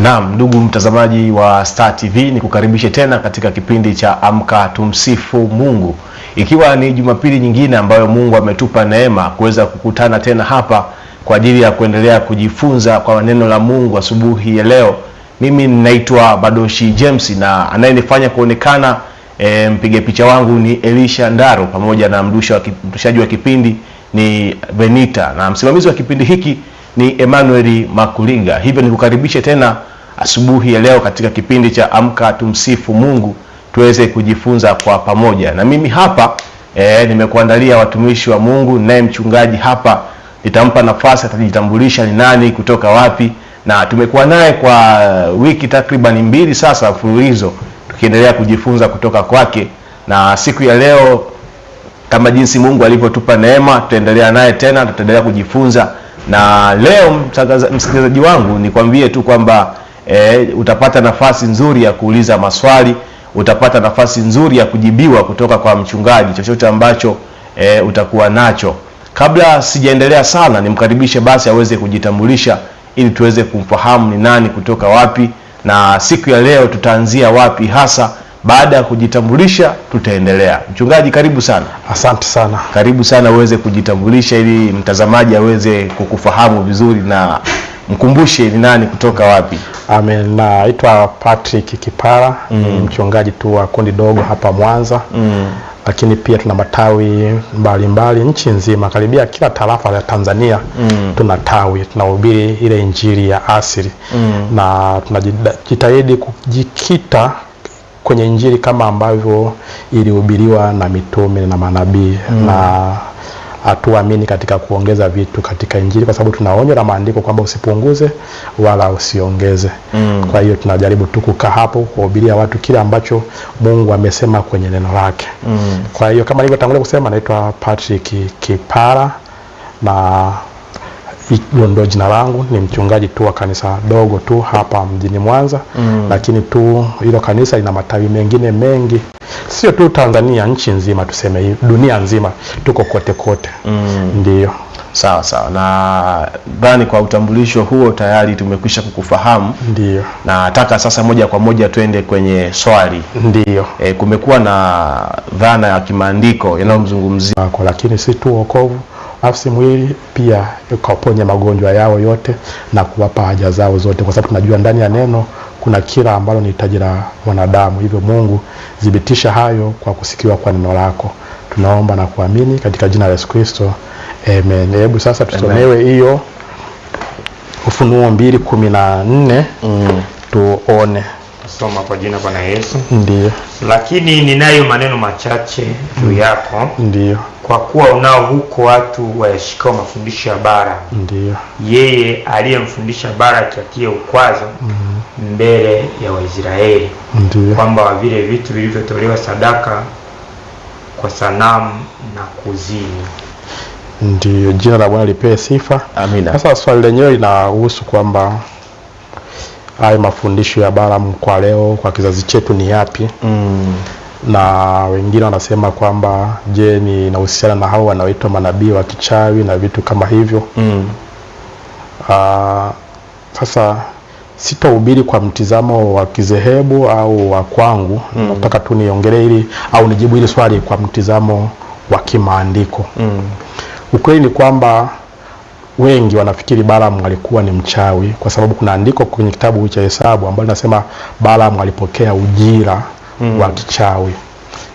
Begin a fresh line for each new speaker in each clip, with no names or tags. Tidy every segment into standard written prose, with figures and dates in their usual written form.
Naam, ndugu mtazamaji wa Star TV, nikukaribishe tena katika kipindi cha Amka Tumsifu Mungu. Ikiwa ni Jumapili nyingine ambayo Mungu ametupa neema kuweza kukutana tena hapa kwa ajili ya kuendelea kujifunza kwa neno la Mungu asubuhi ya leo. Mimi ninaitwa Badoshi James na anayenifanya kuonekana mpiga picha wangu ni Elisha Ndaro, pamoja na mdushaji wa kipindi ni Benita, na msimamizi wa kipindi hiki ni Emmanuel Makulinga. Hivyo nikukaribishe tena asubuhi ya leo katika kipindi cha Amka Tumsifu Mungu, tuweze kujifunza kwa pamoja. Na mimi hapa nimekuandalia watumishi wa Mungu, naye mchungaji hapa nitampa nafasi atajitambulisha ni nani, kutoka wapi, na tumekuwa naye kwa wiki takriban 2 sasa mfululizo tukiendelea kujifunza kutoka kwake. Na siku ya leo kama jinsi Mungu alivyotupa neema, tutaendelea naye tena, tutaendelea kujifunza. Na leo msikilizaji wangu, nikwambie tu kwamba utapata nafasi nzuri ya kuuliza maswali, utapata nafasi nzuri ya kujibiwa kutoka kwa mchungaji chochote ambacho utakuwa nacho. Kabla sijaendelea sana, nimkaribishe basi aweze kujitambulisha ili tuweze kumfahamu ni nani, kutoka wapi, na siku ya leo tutaanzia wapi hasa. Baada ya kujitambulisha tutaendelea. Mchungaji, karibu sana.
Asante sana.
Karibu sana uweze kujitambulisha ili mtazamaji aweze kukufahamu vizuri, na mkumbushe ni nani, kutoka wapi.
Amen. Naitwa Patrick Kipara, ni mchungaji tu wa kundi dogo hapa Mwanza. Lakini pia tuna matawi mbalimbali nchi nzima, karibia kila tarafa ya Tanzania tuna tawi, tunahubiri ile injili ya asili. Na tunajitahidi kujikita kwenye injili kama ambavyo ilihubiriwa na mitume na manabii. Na hatuamini katika kuongeza vitu katika injili, kwa sababu tunaonywa na maandiko kwamba usipunguze wala usiongeze. Kwa hiyo tunajaribu tu kukaa hapo kuhubiria watu kile ambacho Mungu amesema kwenye neno lake. Kwa hiyo kama nilivyotangulia kusema, naitwa Patrick Kipara na ndio jina langu. Ni mchungaji tu wa kanisa dogo tu hapa mjini Mwanza. Lakini tu hilo kanisa lina matawi mengine mengi, sio tu Tanzania, nchi nzima, tuseme dunia nzima, tuko kote kote. Ndio.
Sawa sawa. Na bani, kwa utambulisho huo tayari tumekwisha kukufahamu.
Ndio. Na
nataka sasa moja kwa moja twende kwenye swali.
Ndio.
Kumekuwa na dhana ya kimaandiko yanayomzungumzia,
lakini si tu wokovu nafsi, mwili pia ukaponya magonjwa yao yote na kuwapa haja zao zote, kwa sababu tunajua ndani ya neno kuna kila ambalo ni hitaji la wanadamu. Hivyo Mungu, thibitisha hayo kwa kusikiwa kwa neno lako. Tunaomba na kuamini katika jina la Yesu Kristo. Amen. Hebu sasa tusomewe hiyo Ufunuo 2:14. Tuone.
Soma kwa jina Bwana Yesu.
Ndio.
Lakini ninayo maneno machache juu yako.
Ndio.
Kwa kuwa unao huko watu wayashikao mafundisho ya Balaamu.
Ndio.
Yeye aliyemfundisha Balaki atie ukwazo mbele ya Waisraeli.
Ndio.
Kwamba vile vitu vilivyotolewa sadaka kwa sanamu na kuzini.
Ndio. Jina la Bwana lipewe sifa.
Amina.
Sasa swali lenyewe linahusu kwamba haya mafundisho ya Balaamu kwa leo, kwa kizazi chetu ni yapi? Na wengine wanasema kwamba je, ni inahusiana na hao wanaoitwa manabii wa kichawi na vitu kama hivyo. Sasa sitahubiri kwa mtizamo wa kizehebu au wa kwangu. Nataka tu niongelee hili au nijibu hili swali kwa mtizamo wa kimaandiko. Ukweli ni kwamba wengi wanafikiri Balaamu alikuwa ni mchawi, kwa sababu kuna andiko kwenye kitabu cha Hesabu ambalo linasema Balaamu alipokea ujira wa kichawi.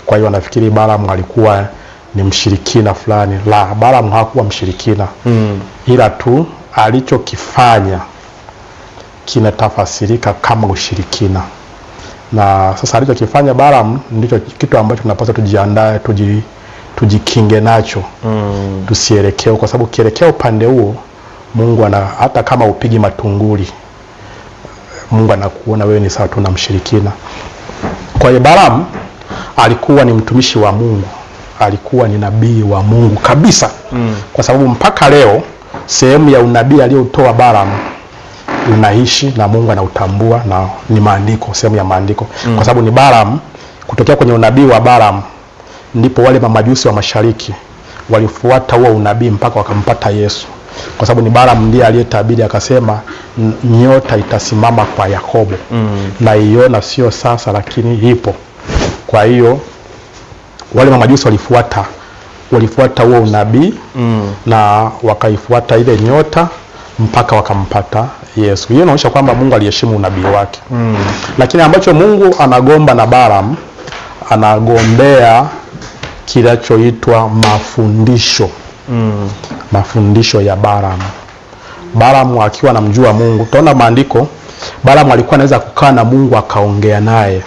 Kwa hiyo wanafikiri Balaamu alikuwa ni mshirikina fulani. La, Balaamu hakuwa mshirikina. Ila tu alichokifanya kinatafasirika kama ushirikina. Na sasa alichokifanya Balaamu ndicho kitu ambacho tunapaswa tujiandae, tujikinge nacho. Tusielekee, kwa sababu kielekea upande huo, Mungu hata kama upigi matunguli, Mungu anakuona wewe ni sawa tu na mshirikina. Kwa hiyo Balaamu alikuwa ni mtumishi wa Mungu, alikuwa ni nabii wa Mungu kabisa. Kwa sababu mpaka leo sehemu ya unabii aliyotoa Balaamu unaishi na Mungu anautambua, na ni maandiko, sehemu ya maandiko. Kwa sababu ni Balaamu, kutokea kwenye unabii wa Balaamu ndipo wale mamajusi wa mashariki walifuata huo unabii mpaka wakampata Yesu. kwa sababu ni Balaam ndiye aliyetabiri akasema nyota itasimama kwa Yakobo. Na iona sio sasa lakini ipo. Kwa hiyo wale mamajusi walifuata huo unabii na wakaifuata ile nyota mpaka wakampata Yesu. Hiyo inaonyesha kwamba Mungu aliheshimu unabii wake. Lakini ambacho Mungu anagomba na Balaam, anagombea kinachoitwa mafundisho. Mafundisho ya Balaam. Balaam akiwa anamjua Mungu, tunaona maandiko, Balaam alikuwa anaweza kukaa na Mungu akaongea naye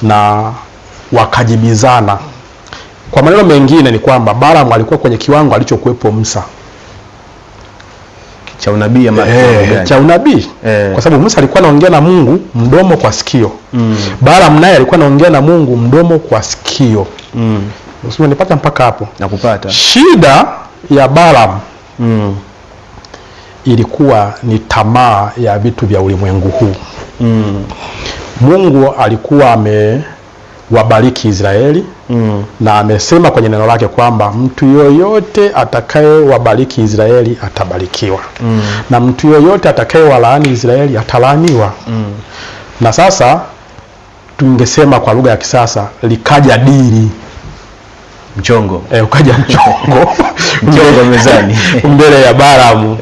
na wakajibizana. Kwa maneno mengine ni kwamba Balaam alikuwa kwenye kiwango alichokuwepo Musa
cha unabii
cha unabii. Kwa sababu Musa alikuwa anaongea na Mungu mdomo kwa sikio. Balaam naye alikuwa anaongea na Mungu mdomo kwa sikio. Usinipata mpaka hapo?
Nakupata.
Shida ya Balaam ilikuwa ni tamaa ya vitu vya ulimwengu huu. Mungu alikuwa amewabariki Israeli na amesema kwenye neno lake kwamba mtu yoyote atakaye wabariki Israeli atabarikiwa. Na mtu yoyote atakaye walaani Israeli atalaaniwa. Na sasa tungesema kwa lugha ya kisasa likaja dili.
Mchongo.
Ukaja mchongo.
Mchongo mezani.
Mbele ya Balaam.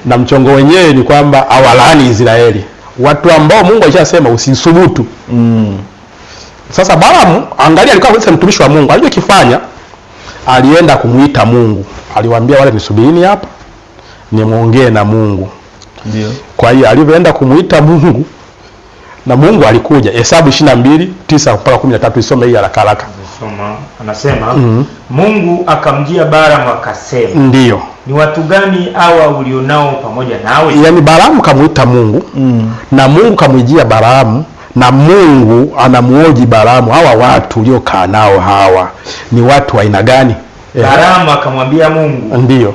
Na mchongo wenyewe ni kwamba awalaani Israeli. Watu ambao Mungu alishasema usisubutu. Sasa Balaam, angalia, alikuwa mtumishi wa Mungu. Alichokifanya, alienda kumuita Mungu. Aliwaambia wale nisubirini hapa nimuongee na Mungu.
Ndio.
Kwa hiyo alivyoenda kumuita Mungu na Mungu alikuja. Hesabu 22:9-13 isome hii haraka haraka.
Anasema Mungu akamjia Balaam akasema,
ndio,
ni watu gani hawa ulionao pamoja nawe?
Yaani Balaam kamuita Mungu na Mungu kamwijia Balaam na Mungu anamuoji Balaam, hawa watu uliokaa nao hawa ni watu wa aina gani?
Balaam akamwambia Mungu,
ndio,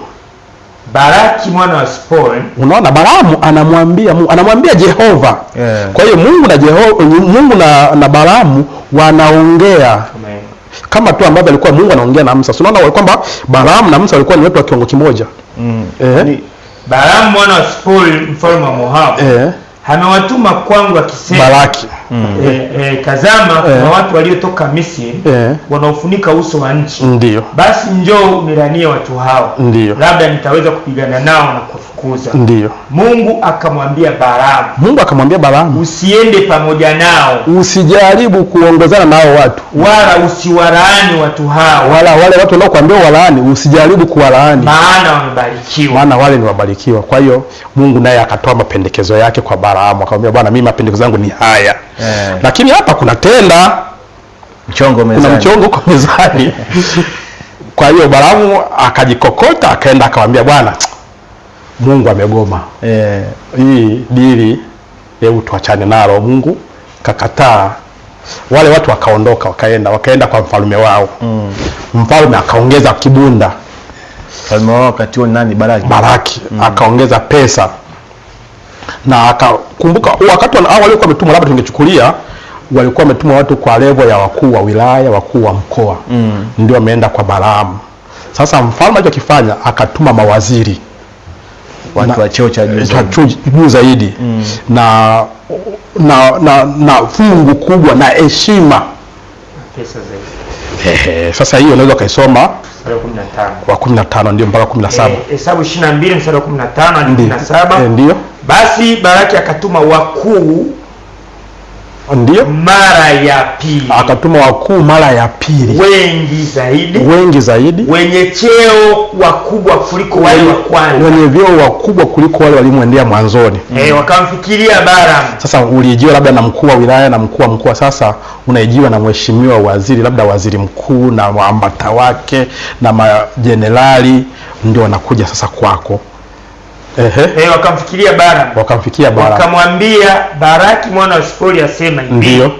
Baraki mwana wa Sipori.
Unaona, Balaam anamwambia Mungu, anamwambia Jehova. Kwa hiyo Mungu na Jehova, Mungu na Balaam wanaongea kama tu ambavyo alikuwa Mungu anaongea na Musa. Unaona kwamba Balaam na Musa walikuwa ni watu wa kiwango kimoja.
Balaam mwana wa Sipori mfalme wa Moabu amewatuma kwangu akisema,
Balaki,
tazama kuna watu waliotoka Misri wanaofunika uso wa nchi.
Ndio.
Basi njoo uniranie watu hao.
Ndio.
Labda nitaweza kupigana nao na kufukuza.
Ndio.
Mungu akamwambia Balaam, usiende pamoja nao.
Usijaribu kuongozana nao watu.
Wala usiwalaani watu hao.
Wala wale watu wanaokuambia walaani, usijaribu kuwalaani.
Maana wamebarikiwa.
Maana wale ni wabarikiwa. Kwa hiyo Mungu naye akatoa mapendekezo yake kwa Balaam, akamwambia Bwana, mimi mapendekezo yangu ni haya. Lakini hapa kuna tenda
mchongo mezani.
Kuna mchongo kwa mezani. Kwa hiyo Balaam akajikokota akaenda akamwambia Bwana, Mungu amegoma. Hii dili hebu tuachane nalo. Mungu kakataa. Wale watu wakaondoka, wakaenda kwa mfalme wao. Mfalme akaongeza kibunda.
Mfalme wao wakati huo nani?
Balaki. Akaongeza pesa. Na akakumbuka wakati hao walikuwa wametumwa, labda tungechukulia walikuwa wametumwa watu kwa level ya wakuu wa wilaya, wakuu wa mkoa. Ndio wameenda kwa Balaam. Sasa mfalme alichokifanya akatuma mawaziri,
watu wa cheo cha
juu zaidi. Na fungu kubwa na heshima,
pesa zaidi.
Sasa hiyo unaweza kaisoma
wa
15 ndio mpaka 17.
Hesabu 22:15 hadi 17.
Ndio.
Basi Baraki akatuma wakuu,
ndio,
mara ya pili.
Akatuma wakuu mara ya pili, wengi zaidi,
wenye cheo wakubwa kuliko wale wa kwanza,
wenye vyeo wakubwa kuliko wale walimwendea mwanzoni.
Wakamfikiria Balaam.
Sasa ulijiwa labda na mkuu wa wilaya na mkuu wa mkoa, sasa unaijiwa na mheshimiwa waziri, labda waziri mkuu na maambata wake na majenerali, ndio wanakuja sasa kwako.
Wakamfikiria Balaam. Wakamwambia Baraki mwana wa Sipori asema hivi,
ndio,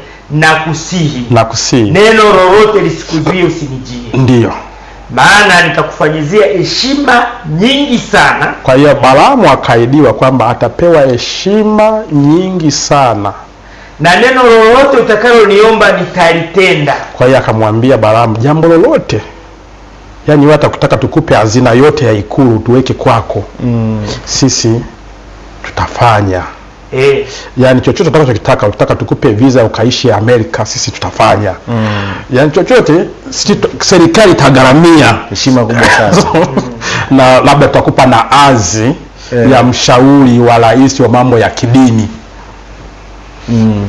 nakusihi neno lolote lisikujie usinijie.
Ndio.
Maana nitakufanyizia heshima nyingi sana.
Kwa hiyo Balaam akaidiwa kwamba atapewa heshima nyingi sana.
Na neno lolote utakaloniomba nitalitenda.
Kwa hiyo akamwambia Balaam, jambo lolote Yaani wewe utakutaka tukupe hazina yote ya ikulu tuweke kwako. Sisi tutafanya. Yaani chochote utakachokitaka, ukitaka tukupe visa ukaishi Amerika, sisi tutafanya. Yaani chochote serikali itagharamia.
Heshima kubwa sana.
Na labda tutakupa na azi ya mshauri wa rais wa mambo ya kidini.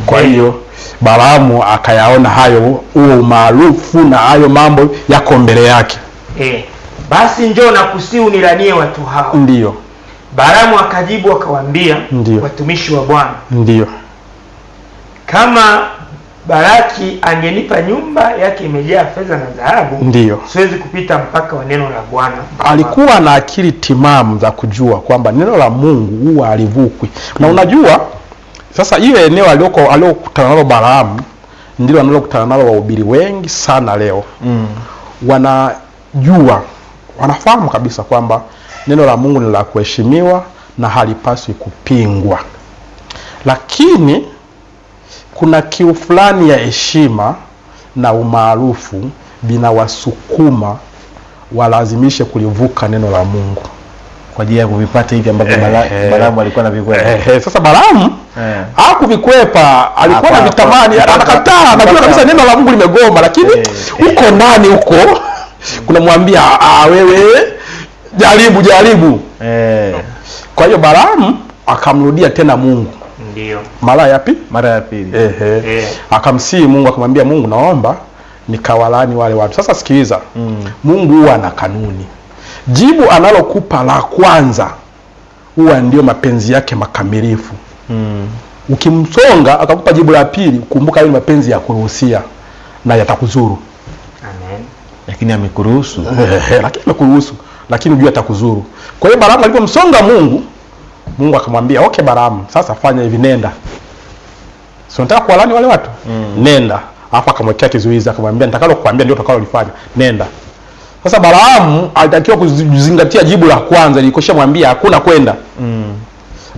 Kwa hiyo Balaamu akayaona hayo, huo umaarufu na hayo mambo yako mbele yake.
Basi njoo na kusihi unilanie watu hao.
Ndio.
Balaamu akajibu akawaambia, watumishi wa Bwana,
ndio,
kama Balaki angenipa nyumba yake imejaa fedha na dhahabu,
ndio,
siwezi kupita mpaka wa neno la Bwana.
Alikuwa na akili timamu za kujua kwamba neno la Mungu huwa alivukwi. Na unajua sasa ile eneo aliokutana nalo Balaamu ndilo analokutana nalo wahubiri wengi sana leo. Wanajua, wanafahamu kabisa kwamba neno la Mungu ni la kuheshimiwa na halipaswi kupingwa. Lakini kuna kiu fulani ya heshima na umaarufu binawasukuma walazimishe kulivuka neno la Mungu
kwa ajili ya kuvipata hivi ambavyo Balaamu alikuwa anavikwepa.
Sasa Balaamu hakuvikwepa, alikuwa na vitamani, anakataa, anajua kabisa neno la Mungu limegoma, lakini uko ndani huko kunamwambia wewe jaribu. Kwa hiyo Balaamu akamrudia tena Mungu.
Ndio.
Mara ya pili.
Akamsihi Mungu, akamwambia Mungu, naomba nikawalani wale watu. Sasa sikiliza. Mungu huwa na kanuni. Jibu analokupa la kwanza huwa ndio mapenzi yake makamilifu. Ukimsonga akakupa jibu la pili, kumbuka hiyo mapenzi ya kuruhusia na yatakuzuru.
Amen.
Lakini amekuruhusu.
Lakini amekuruhusu, lakini unajua atakuzuru. Kwa hiyo Balaamu alipomsonga Mungu akamwambia, okay Balaamu, sasa fanya hivi, nenda. Sio nataka kuwalani wale watu? Nenda. Hapa akamwekea kizuizi, akamwambia nitakalo kuambia ndio utakalolifanya. Nenda. Sasa Balaamu alitakiwa kuzingatia jibu la kwanza, nilikoshamwambia hakuna kwenda.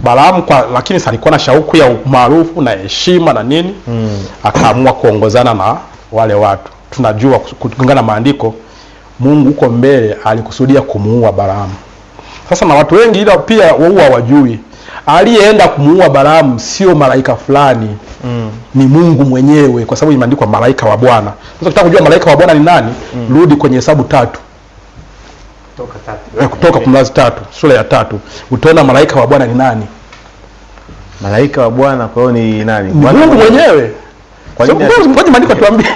Balaamu lakini sasa alikuwa na shauku ya maarufu na heshima na nini, akaamua kuongozana na wale watu. Tunajua kulingana na maandiko Mungu huko mbele alikusudia kumuua Balaamu. Sasa na watu wengi ila pia wao hawajui aliyeenda kumuua Balaamu sio malaika fulani, ni Mungu mwenyewe, kwa sababu imeandikwa malaika wa Bwana. Sasa ukitaka kujua malaika wa Bwana ni nani, rudi kwenye Hesabu 3. Kutoka Kumlazi 3, sura ya 3, utaona malaika wa Bwana ni nani.
Malaika wa Bwana kwa hiyo ni nani?
Ni Mungu mwenyewe. Kwa hiyo ngoja maandiko tuambie.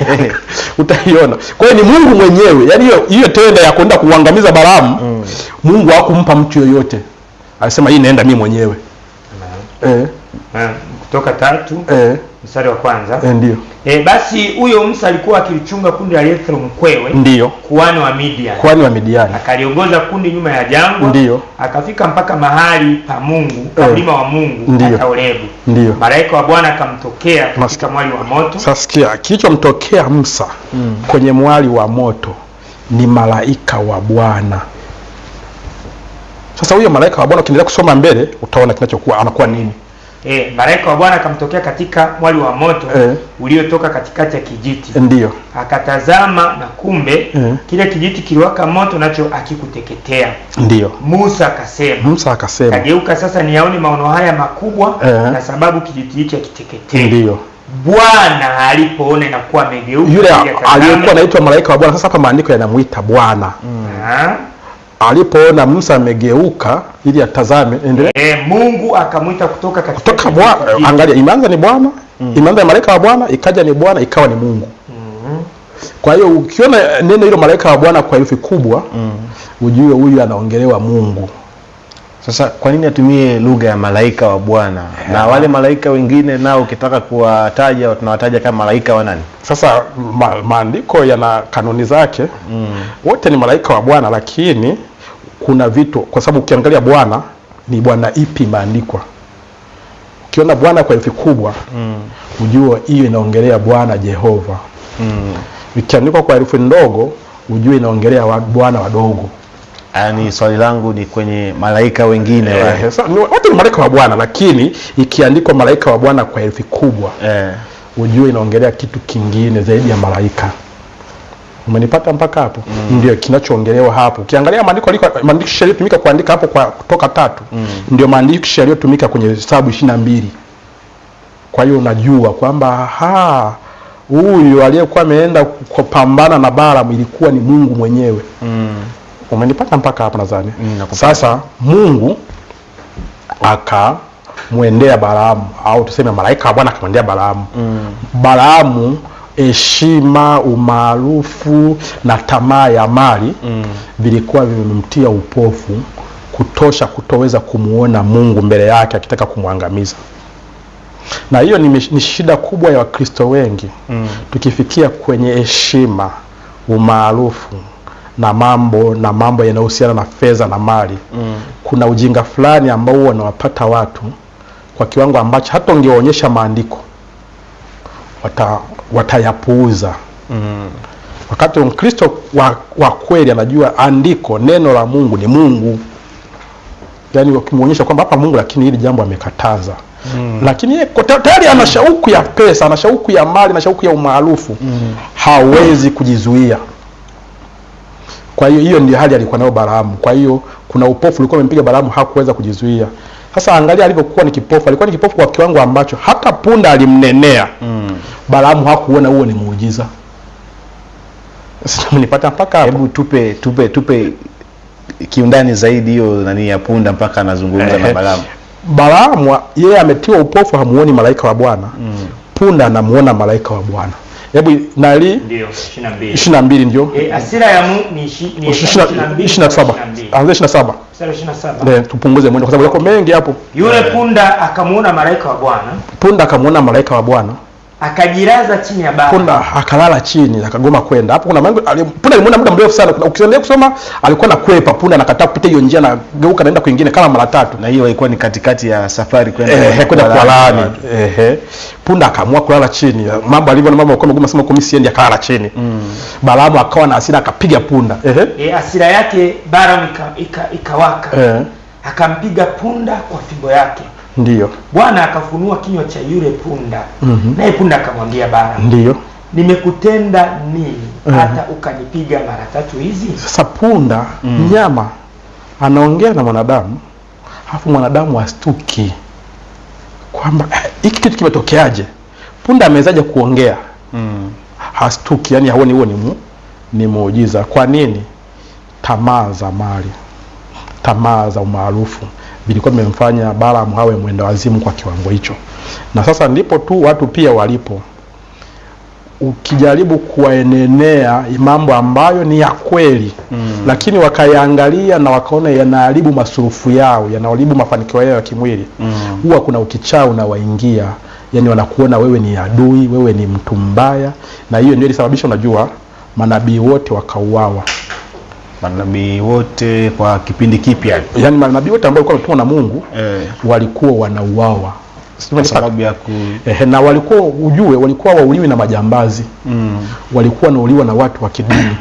Utaiona. Kwa hiyo ni Mungu mwenyewe. Yaani hiyo tenda ya kwenda kuangamiza Balaamu, Mungu hakumpa mtu yoyote. Alisema hii naenda mimi mwenyewe.
Kutoka 3 mstari wa kwanza.
Ndio.
Basi huyo Musa alikuwa akilichunga kundi la Yethro mkwewe,
ndio,
kuhani wa Midiani. Akaliongoza kundi nyuma ya jangwa.
Ndio.
Akafika mpaka mahali pa Mungu, mlima wa Mungu, hata Horebu.
Ndio.
Malaika wa Bwana akamtokea katika mwali wa moto.
Sasa sikia, kilichomtokea Musa kwenye mwali wa moto ni malaika wa Bwana. Sasa huyo malaika wa Bwana ukiendelea kusoma mbele utaona kinachokuwa anakuwa nini.
Malaika wa Bwana akamtokea katika mwali wa moto uliotoka katikati ya kijiti.
Ndio.
Akatazama na kumbe kile kijiti kiliwaka moto nacho akikuteketea.
Ndio.
Musa akasema, kageuka sasa niyaone maono haya makubwa, na sababu kijiti hicho kiteketee.
Ndio.
Bwana alipoona na kuwa amegeuka,
yule aliyekuwa anaitwa malaika wa Bwana, sasa hapa maandiko yanamuita Bwana. Alipoona Musa amegeuka ili atazame,
Mungu akamuita kutoka
Bwana. Angalia, imeanza ni Bwana, imeanza malaika wa Bwana, ikaja ni Bwana, ikawa ni Mungu. Kwa hiyo ukiona neno hilo malaika wa Bwana kwa herufi kubwa, ujue huyu anaongelewa Mungu.
Sasa kwa nini atumie lugha ya malaika wa Bwana? Na wale malaika wengine nao ukitaka kuwataja tunawataja kama malaika wa nani?
Sasa maandiko yana kanuni zake. Wote ni malaika wa Bwana, lakini kuna vitu, kwa sababu ukiangalia Bwana ni Bwana ipi imeandikwa. Ukiona Bwana kwa herufi kubwa, ujue hiyo inaongelea Bwana Jehova. Ikiandikwa kwa herufi ndogo, ujue inaongelea Bwana wadogo.
Yaani swali langu ni kwenye malaika wengine
wote ni malaika wa Bwana, lakini ikiandikwa malaika wa Bwana kwa herufi kubwa, ujue inaongelea kitu kingine zaidi ya malaika. Umenipata mpaka hapo? Ndio kinachoongelewa hapo. Ukiangalia maandiko yaliyotumika kuandika hapo kwa Kutoka 3, ndio maandiko yaliyotumika kwenye Hesabu 22. Kwa hiyo unajua kwamba huyu aliyekuwa ameenda kupambana na Balaamu ilikuwa ni Mungu mwenyewe. Umenipata mpaka hapo nadhani? Sasa Mungu akamwendea Balaamu, au tuseme malaika wa Bwana akamwendea Balaamu. Balaamu, heshima, umaarufu na tamaa ya mali vilikuwa vimemtia upofu kutosha kutoweza kumuona Mungu mbele yake akitaka kumwangamiza. Na hiyo ni shida kubwa ya Wakristo wengi. Tukifikia kwenye heshima, umaarufu na mambo yanayohusiana na fedha na mali, kuna ujinga fulani ambao wanawapata watu kwa kiwango ambacho hata ungeonyesha maandiko watayapuuza. Wakati Mkristo wa kweli anajua andiko, neno la Mungu ni Mungu. Yaani ukimuonyesha kwamba hapa Mungu lakini hili jambo amekataza. Lakini yeye tayari ana shauku ya pesa, ana shauku ya mali, ana shauku ya umaarufu. Hawezi kujizuia. Kwa hiyo ndio hali alikuwa nayo Balaamu. Kwa hiyo kuna upofu ulikuwa umempiga Balaamu, hakuweza kujizuia. Sasa angalia alivyokuwa ni kipofu. Alikuwa ni kipofu kwa kiwango ambacho hata punda alimnenea. Balaamu hakuona huo ni muujiza. Sasa mnipata mpaka hapo.
Hebu tupe kiundani zaidi hiyo ya punda mpaka anazungumza na Balaamu.
Balaamu yeye ametiwa upofu, hamuoni malaika wa Bwana. Punda anamuona malaika wa Bwana. Hebu ndio 22 ndio.
Hasira ya Mungu ni
27. Anza 27.
Sura 27.
Ndio tupunguze mwendo kwa sababu yako mengi hapo.
Yule punda akamuona malaika wa Bwana.
Punda akamuona malaika wa Bwana.
Akajilaza chini ya bara.
Punda akalala chini, akagoma kwenda. Hapo kuna punda alimuona muda mrefu sana. Ukiendelea kusoma alikuwa anakwepa, punda anakataa kupita hiyo njia na geuka naenda kwingine kama mara 3.
Na hiyo ilikuwa ni katikati ya safari kwenda
kwa laani. Punda akaamua kulala chini. Mambo alivyo na mambo kwa mgumu sema komisi endi akalala chini. Balaamu akawa na hasira akapiga punda.
Hasira yake Balaamu ikawaka. Akampiga punda kwa fimbo yake.
Ndio.
Bwana akafunua kinywa cha yule punda. Naye punda akamwambia Balaamu,
ndio,
nimekutenda nini hata ukanipiga mara 3 hizi?
Sasa punda mnyama anaongea na mwanadamu, alafu mwanadamu astuki kwamba hiki kitu kimetokeaje. Punda amewezaje kuongea? Hastuki, yani haoni huo ni muujiza. Kwa nini? Tamaa za mali, tamaa za umaarufu vilikuwa vimemfanya Balaamu hawe mwenda wazimu kwa kiwango hicho. Na sasa ndipo tu watu pia walipo. Ukijaribu kuwaenenea mambo ambayo ni ya kweli, lakini wakayaangalia na wakaona yanaharibu masurufu yao, yanaharibu mafanikio yao ya kimwili, huwa kuna ukichaa unawaingia. Yani wanakuona wewe ni adui, wewe ni mtu mbaya, na hiyo ndio ilisababisha unajua manabii wote wakauawa.
Manabii wote kwa kipindi kipi?
Yani manabii wote ambao walikuwa wametumwa na Mungu walikuwa wanauawa.
Kwa sababu ya
na walikuwa ujue walikuwa wauliwi na majambazi. Walikuwa wanauliwa na watu wa kidini.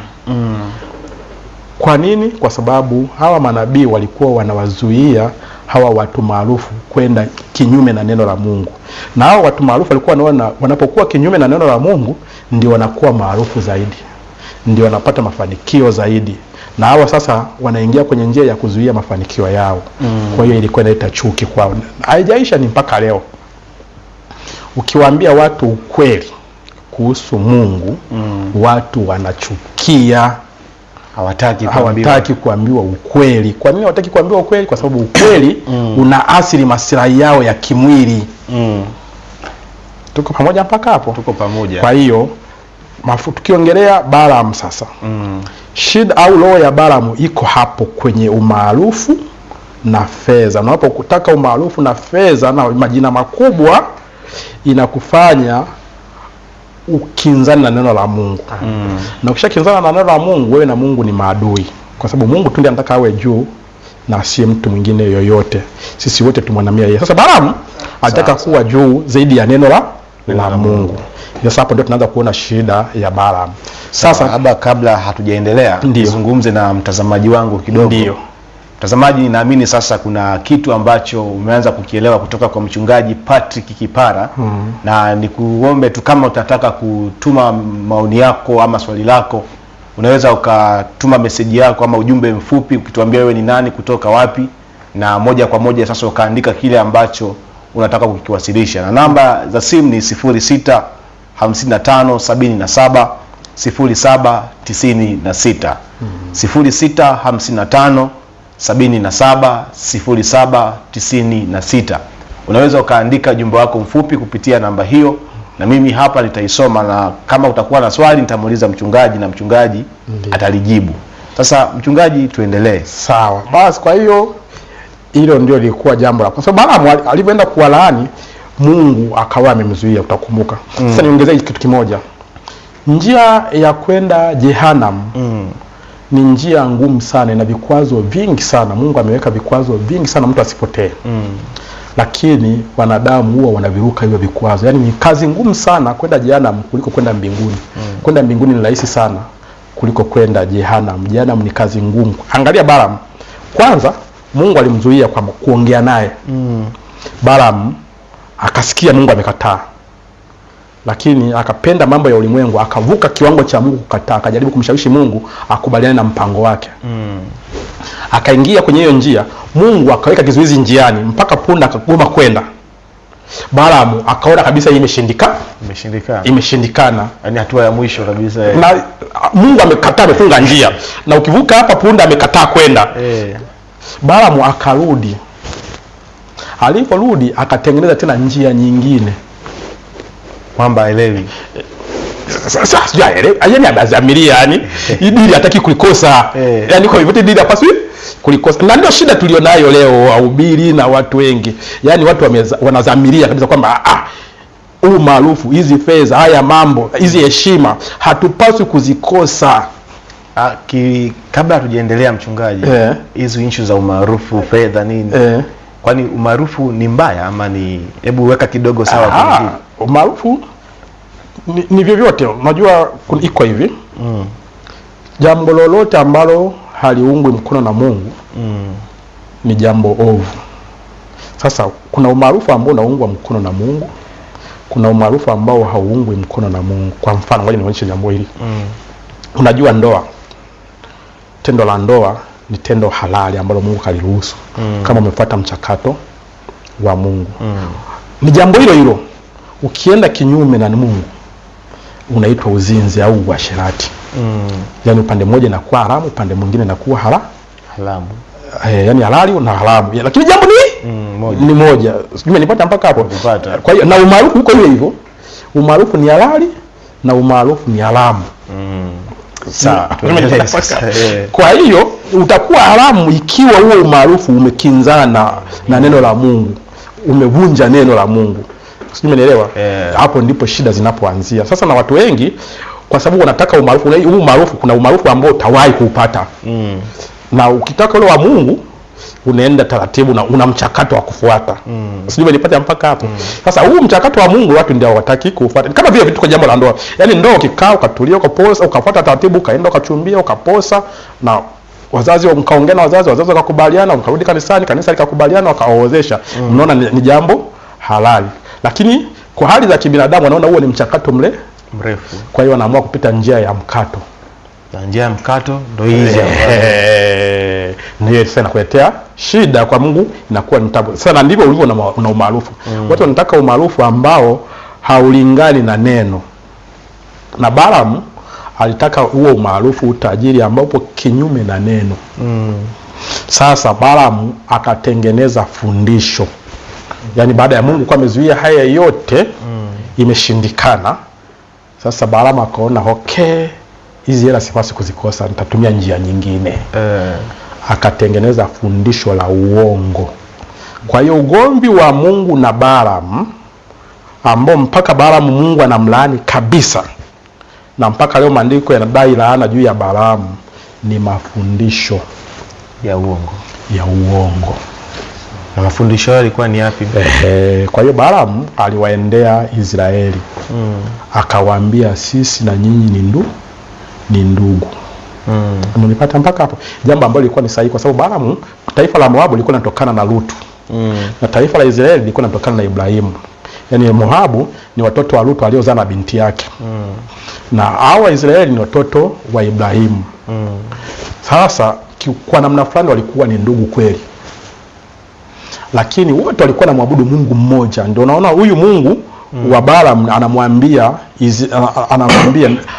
Kwa nini? Kwa sababu hawa manabii walikuwa wanawazuia hawa watu maarufu kwenda kinyume na neno la Mungu. Na hawa watu maarufu walikuwa wanaona wanapokuwa kinyume na neno la Mungu ndio wanakuwa maarufu zaidi, ndio wanapata mafanikio zaidi. Na hawa sasa wanaingia kwenye njia ya kuzuia mafanikio yao. Kwa hiyo ilikuwa inaleta chuki kwao. Haijaisha, ni mpaka leo. Ukiwaambia watu ukweli kuhusu Mungu, watu wanachukia. Hawataki kuambiwa ukweli. Kwa nini hawataki kuambiwa ukweli? Kwa sababu ukweli unaathiri maslahi yao ya kimwili. Tuko pamoja mpaka hapo?
Tuko pamoja.
Kwa hiyo tukiongelea Balaamu sasa. Shida au roho ya Balaamu iko hapo kwenye umaarufu na fedha. Unapotaka umaarufu na fedha na majina makubwa, inakufanya ukinzani na neno la Mungu. Na ukishakinzana na neno la Mungu, wewe na Mungu ni maadui. Kwa sababu Mungu tu ndiye anataka awe juu na si mtu mwingine yoyote. Sisi wote tumwanamia yeye. Sasa Balaamu anataka kuwa juu zaidi ya neno la Mungu. Sasa hapo ndio tunaanza kuona shida ya Balaamu.
Sasa kabla hatujaendelea, nizungumze na mtazamaji wangu kidogo.
Ndio.
Mtazamaji, ninaamini sasa kuna kitu ambacho umeanza kukielewa kutoka kwa mchungaji Patrick Kipara. Na nikuombe tu kama utataka kutuma maoni yako ama swali lako unaweza ukatuma meseji yako ama ujumbe mfupi ukituambia wewe ni nani, kutoka wapi, na moja kwa moja sasa ukaandika kile ambacho unataka kukiwasilisha. Na namba za simu ni 06 55 77 07 96, 06 55 77 07 96. Unaweza ukaandika jumbe wako mfupi kupitia namba hiyo, na mimi hapa nitaisoma, na kama utakuwa na swali nitamuuliza mchungaji na mchungaji atalijibu. Sasa mchungaji, tuendelee.
Sawa. Basi kwa hiyo hilo ndio lilikuwa jambo la. Kwa sababu Balaamu alipoenda kuwalaani, Mungu akawa amemzuia, utakumbuka. Sasa niongezee kitu kimoja. Njia ya kwenda Jehanamu ni njia ngumu sana na vikwazo vingi sana. Mungu ameweka vikwazo vingi sana mtu asipotee. Lakini wanadamu huwa wanaviruka hivyo vikwazo. Yaani ni kazi ngumu sana kwenda Jehanamu kuliko kwenda mbinguni. Kwenda mbinguni ni rahisi sana kuliko kwenda Jehanamu. Jehanamu ni kazi ngumu. Angalia Balaamu. Kwanza Mungu alimzuia kwa kuongea naye. Balaamu akasikia Mungu amekataa. Lakini akapenda mambo ya ulimwengu, akavuka kiwango cha Mungu kukataa, akajaribu kumshawishi Mungu akubaliane na mpango wake. Akaingia kwenye hiyo njia, Mungu akaweka kizuizi njiani mpaka punda akagoma kwenda. Balaamu akaona kabisa hii imeshindikana.
Yaani hatua ya mwisho kabisa.
Na Mungu amekataa, amefunga njia. Na ukivuka hapa punda amekataa kwenda. Balaamu akarudi. Aliporudi akatengeneza tena njia nyingine.
Kwamba elewi.
Sasa yaani anazamiria, yani dili hataki kulikosa. Yaani kwa hivyo dili hapaswi kulikosa. Na ndio shida tulionayo leo wahubiri na watu wengi. Yaani watu wanazamiria kabisa kwamba huu maarufu, hizi fedha, haya mambo, hizi heshima hatupaswi kuzikosa.
Kabla hatujaendelea mchungaji, hizo issue za umaarufu, fedha nini? Kwani umaarufu ni mbaya ama ni, hebu weka kidogo sawa kwa
umaarufu ni vyovyote. Unajua iko hivi. Jambo lolote ambalo haliungwi mkono na Mungu ni jambo ovu. Sasa kuna umaarufu ambao unaungwa mkono na Mungu, kuna umaarufu ambao hauungwi mkono na Mungu. Kwa mfano, ngoja nionyeshe jambo hili. Unajua ndoa, tendo la ndoa ni tendo halali ambalo Mungu kaliruhusu kama umefuata mchakato wa Mungu. Ni jambo hilo hilo. Ukienda kinyume na Mungu unaitwa uzinzi au uasherati. Yaani upande mmoja inakuwa haramu, upande mwingine inakuwa haramu. Yaani halali na haramu. Lakini jambo ni moja. Sijui nipata mpaka hapo. Kwa hiyo na umaarufu uko hivyo. Umaarufu ni halali na umaarufu ni haramu. Sawa. Kwa hiyo utakuwa haramu ikiwa huo umaarufu umekinzana na neno la Mungu. Umevunja neno la Mungu. Sijui umeelewa? Hapo ndipo shida zinapoanzia. Sasa na watu wengi kwa sababu wanataka umaarufu, huu umaarufu, kuna umaarufu ambao utawahi kuupata. Na ukitaka ule wa Mungu unaenda taratibu na una mchakato wa kufuata. Sijui umenipata mpaka hapo. Sasa huu mchakato wa Mungu watu ndio hawataki kuufuata. Kama vile vitu kwa jambo la ndoa. Yaani ndoa ukikaa ukatulia ukaposa, ukafuata taratibu, ukaenda ukachumbia, ukaposa, na wazazi mkaongea na wazazi wakakubaliana, ukarudi kanisani, kanisa likakubaliana, wakaoozesha. Unaona ni jambo halali. Lakini kwa hali za kibinadamu wanaona huo ni mchakato mrefu. Kwa hiyo wanaamua kupita njia ya mkato.
Na njia ya mkato ndio hizi
ndio sasa inakuletea shida kwa Mungu, inakuwa ni tabu. Sasa ndivyo ulivyo na umaarufu. Watu wanataka umaarufu ambao haulingani na neno. Na Balaamu alitaka huo umaarufu, utajiri ambao upo kinyume na neno. Sasa Balaamu akatengeneza fundisho. Yaani baada ya Mungu kwa amezuia haya yote imeshindikana. Sasa Balaamu akaona hizi hela sipasi kuzikosa, nitatumia njia nyingine. Akatengeneza fundisho la uongo. Kwa hiyo ugomvi wa Mungu na Balaamu, ambao mpaka Balaamu Mungu anamlaani kabisa, na mpaka leo maandiko yanadai laana juu ya Balaamu, ni mafundisho
ya
uongo.
Na mafundisho yalikuwa ni yapi?
Kwa hiyo Balaamu aliwaendea Israeli. Akawaambia sisi na nyinyi ni ndugu. Mnipata mpaka hapo. Jambo ambalo lilikuwa ni sahihi kwa sababu Balaamu, taifa la Moabu lilikuwa linatokana na Lutu. Na taifa la Israeli lilikuwa linatokana na Ibrahimu. yani Moabu ni watoto wa Lutu aliozaa na binti yake. Na hao Israeli ni watoto wa Ibrahimu. Sasa kwa namna fulani walikuwa ni ndugu kweli, lakini wote walikuwa na muabudu Mungu mmoja. Ndio unaona huyu Mungu wa Balaam anamwambia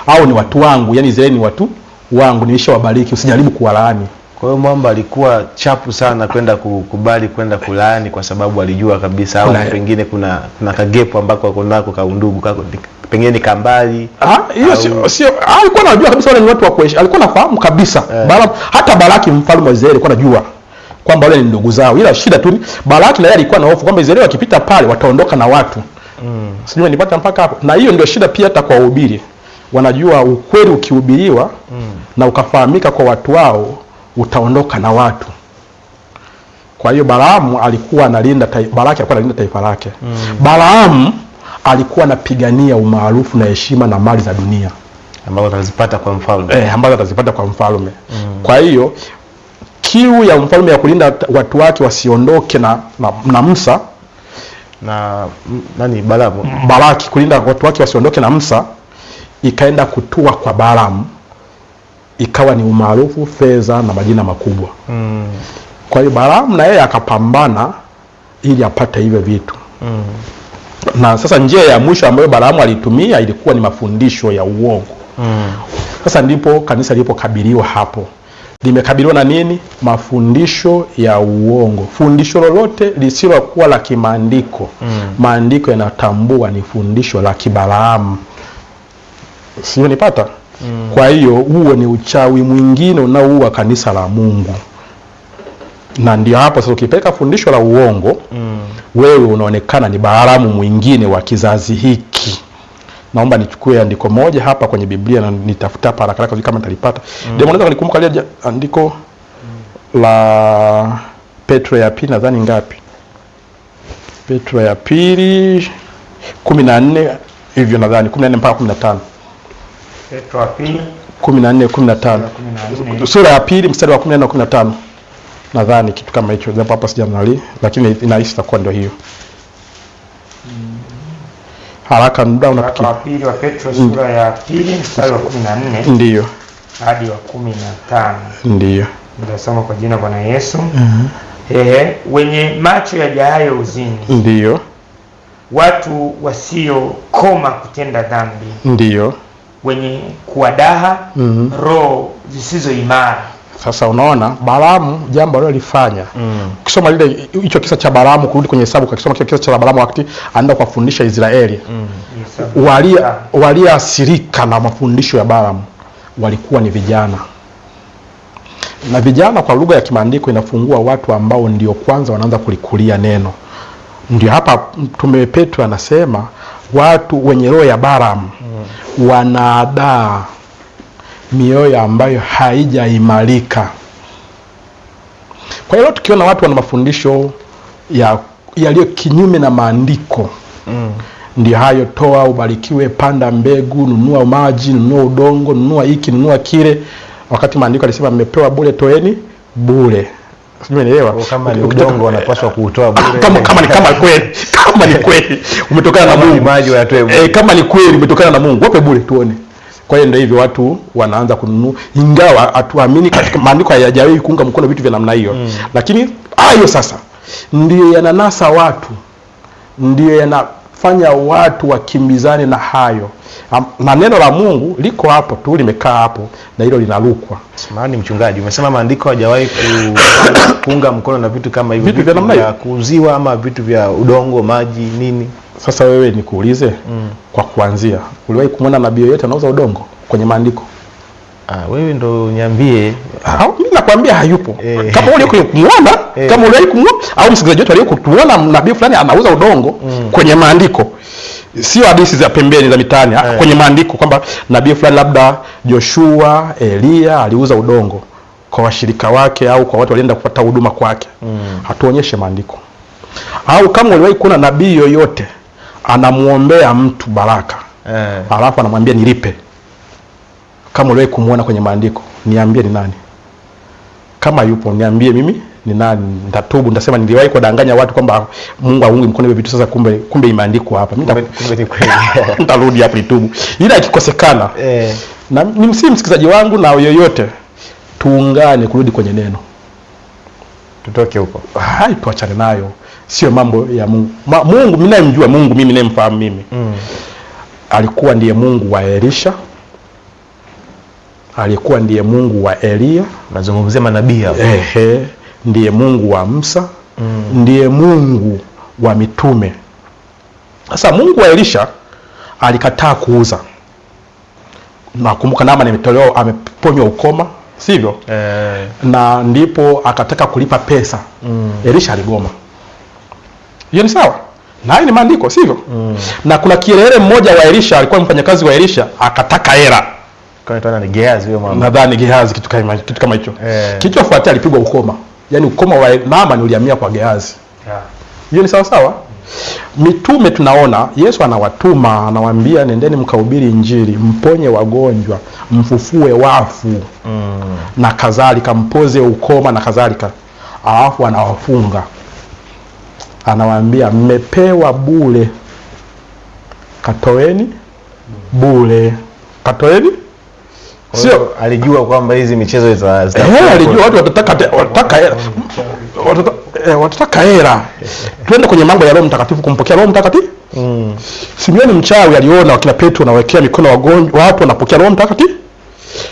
hao ni watu wangu, yani Israeli ni watu wangu, nilishawabariki, usijaribu kuwalaani.
Kwa hiyo mwamba alikuwa chapu sana kwenda kukubali kwenda kulaani, kwa sababu alijua kabisa au pengine kuna kagepo ambako wako nako ka undugu kako pengine kambali.
Hiyo sio alikuwa anajua kabisa wale ni watu wa kuishi, alikuwa anafahamu kabisa. Hata Balaki mfalme wa Israeli alikuwa anajua kwamba wale ni ndugu zao, ila shida tu Balaki naye alikuwa na hofu kwamba Israeli wakipita pale wataondoka na watu. Sijui nipata mpaka hapo. Na hiyo ndio shida pia hata kwa wahubiri. Wanajua ukweli ukihubiriwa na ukafahamika kwa watu wao, utaondoka na watu. Kwa hiyo Balaamu alikuwa analinda Balaki alikuwa analinda taifa lake. Balaamu alikuwa anapigania umaarufu na heshima na mali za dunia
ambazo atazipata kwa mfalme.
Ambazo atazipata kwa mfalme. Kwa hiyo kiu ya mfalme ya kulinda watu wake wasiondoke na Musa
na nani
Balaki kulinda watu wake wasiondoke na Musa ikaenda kutua kwa Balaamu, ikawa ni umaarufu, fedha na majina makubwa. Kwa hiyo Balaamu na yeye akapambana ili apate hivyo vitu. Na sasa njia ya mwisho ambayo Balaamu alitumia ilikuwa ni mafundisho ya uongo. Sasa ndipo kanisa lilipokabiliwa hapo. Limekabiliwa na nini? Mafundisho ya uongo. Fundisho lolote lisilokuwa la kimaandiko, maandiko yanatambua ni fundisho la kibalaamu. Sio nipata? Kwa hiyo huo ni uchawi mwingine unaoua kanisa la Mungu. Na ndio hapo sasa ukipeleka fundisho la uongo, wewe unaonekana ni Balaamu mwingine wa kizazi hiki. Naomba nichukue andiko moja hapa kwenye Biblia na nitafuta hapa haraka kama nitalipata. Ndio unaweza kunikumbuka ile andiko la Petro ya pili nadhani ngapi? Petro ya pili 14 hivyo nadhani 14 mpaka 15.
Petro ya pili
14 15. Sura ya pili mstari wa 14 na 15. Nadhani kitu kama hicho. Japo hapa sijamnali lakini inahisi itakuwa ndio hiyo. Haraka muda unapikia.
Wa pili wa Petro sura ya pili mstari wa 14.
Ndio.
Hadi wa 15.
Ndio.
Nitasoma kwa jina Bwana Yesu. Wenye macho yajayo uzini.
Ndio.
Watu wasiokoma kutenda dhambi.
Ndio.
Wenye kuwadaha roho zisizo imara.
Sasa unaona Balaamu jambo alilofanya. Ukisoma ile hicho kisa cha Balaamu kurudi kwenye hesabu, ukisoma kisa cha Balaamu wakati anaenda kuwafundisha Israeli. Waliasirika na mafundisho ya Balaamu walikuwa ni vijana. Na vijana kwa lugha ya kimaandiko inafungua watu ambao ndio kwanza wanaanza kulikulia neno. Ndio hapa Mtume Petro anasema watu wenye roho ya Balaamu wanaadaa mioyo ambayo haijaimarika. Kwa hiyo tukiona watu wana mafundisho yaliyo kinyume na maandiko, ndio hayo: toa ubarikiwe, panda mbegu, nunua maji, nunua udongo, nunua hiki, nunua kile, wakati maandiko alisema mmepewa bure, toeni bure. Sijui unaelewa?
Kama ni udongo wanapaswa kuutoa bure.
Kama ni kweli umetokana na Mungu,
maji wayatoe bure.
Kama ni kweli umetokana na Mungu, wape bure tuone. Kwa hiyo ndio hivyo watu wanaanza kununua, ingawa hatuamini katika maandiko hayajawahi kuunga mkono vitu vya namna hiyo. Lakini hayo sasa ndio yananasa watu, ndio yanafanya watu wakimbizane na hayo. Na neno la Mungu liko hapo tu, limekaa hapo na hilo linalukwa.
Samahani mchungaji, umesema maandiko hajawahi kuunga mkono na vitu kama hivyo,
vitu vya namna hiyo,
kuuziwa ama vitu vya udongo, maji, nini.
Sasa wewe nikuulize, kwa kuanzia, uliwahi kumwona nabii yote anauza udongo kwenye maandiko?
Wewe ndo niambie.
Mimi nakwambia hayupo. Kama uliwahi kumwona, kama uliwahi kumwona au msikilizaji wetu aliwahi kuona nabii fulani anauza udongo kwenye maandiko, sio hadithi za pembeni za mitaani, kwenye maandiko kwamba nabii fulani labda Joshua, Elia aliuza udongo kwa washirika wake au kwa watu walienda kupata huduma kwake, hatuonyeshe maandiko. Au kama uliwahi kuona nabii yoyote anamuombea mtu baraka, alafu anamwambia nilipe, kama uliwahi kumuona kwenye maandiko, niambie ni nani. Kama yupo niambie mimi ni nani, nitatubu, nitasema niliwahi kudanganya watu kwamba Mungu aungi mkono hivyo vitu, sasa kumbe imeandikwa hapa, mimi nitarudi hapo nitubu. Ila ikikosekana na ni msikilizaji wangu na yoyote, tuungane kurudi kwenye neno,
tutoke huko,
tuachane nayo, sio mambo ya Mungu. Mungu mimi namjua Mungu, mimi namfahamu mimi. Alikuwa ndiye Mungu wa Elisha, alikuwa ndiye Mungu wa Elia,
nazungumzia manabii hapo.
Ndiye Mungu wa Musa, ndiye Mungu wa mitume. Sasa Mungu wa Elisha alikataa kuuza. Nakumbuka Naamani ameponywa ukoma, sivyo? Na ndipo akataka kulipa pesa. Elisha aligoma. Hiyo ni sawa? Na hii ni maandiko, sivyo? Na kuna kielele mmoja wa Elisha, alikuwa mfanyakazi wa Elisha, akataka hela.
Kwa ni Gehazi huyo mama.
Nadhani Gehazi, kitu kama hicho. Kilichofuatia alipigwa ukoma. Yaani ukoma wa Naamani ulihamia kwa Gehazi. Hiyo ni sawa sawa? Mitume tunaona Yesu anawatuma, anawaambia nendeni mkahubiri Injili, mponye wagonjwa, mfufue wafu, na kadhalika, mpoze ukoma na kadhalika. Alafu anawafunga. Anawaambia mmepewa bure, katoeni bure. Katoeni.
Sio alijua kwamba hizi michezo
alijua watu watataka hela. Twende kwenye mambo ya Roho Mtakatifu, kumpokea Roho Mtakatifu. Simeoni mchawi aliona wakina Petro wanawekea mikono wagonjwa, watu wanapokea Roho Mtakatifu.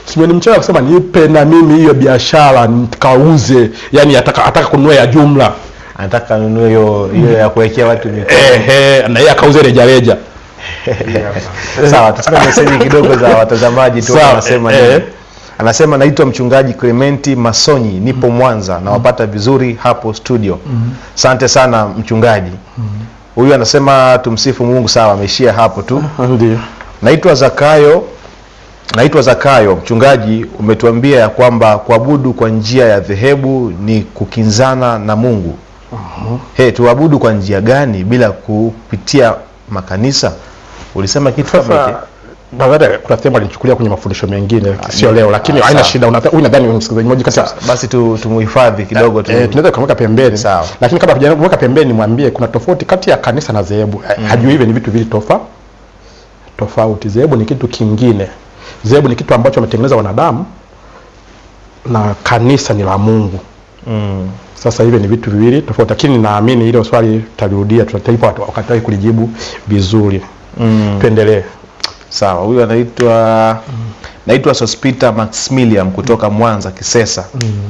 Simeoni mchawi akasema nipe na mimi hiyo biashara nikauze, yani ataka kununua ya jumla,
anataka anunue hiyo ya kuwekea watu mikono.
Na yeye akauze reja.
Sawa, tuseme message kidogo za watazamaji tu. Anasema naitwa mchungaji Clementi Masonyi, nipo Mwanza, na wapata vizuri hapo studio. Asante sana mchungaji. Huyu anasema tumsifu Mungu. Sawa, ameishia hapo tu.
Ndio.
Naitwa Zakayo, mchungaji, umetuambia ya kwamba kuabudu kwa njia ya dhehebu ni kukinzana na Mungu. Tuabudu kwa njia gani bila kupitia makanisa? Ulisema kitu kama hiki.
Baada kuna tema alinichukulia kwenye mafundisho mengine, sio leo, lakini haina shida. Unadhani msikilizaji mmoja kati,
basi tumuhifadhi kidogo tu.
Tunaweza kumweka pembeni.
Sawa.
Lakini kabla hujamweka pembeni, mwambie kuna tofauti kati ya kanisa na dhehebu. Hajui hivi ni vitu vili tofauti. Dhehebu ni kitu kingine. Dhehebu ni kitu ambacho wametengeneza wanadamu, na kanisa ni la Mungu. Sasa hivi ni vitu viwili tofauti, lakini naamini ile swali tutarudia, tutaipa wakati kulijibu vizuri. Tuendelee.
Sawa, huyu naitwa Sospita Maximilian kutoka Mwanza Kisesa.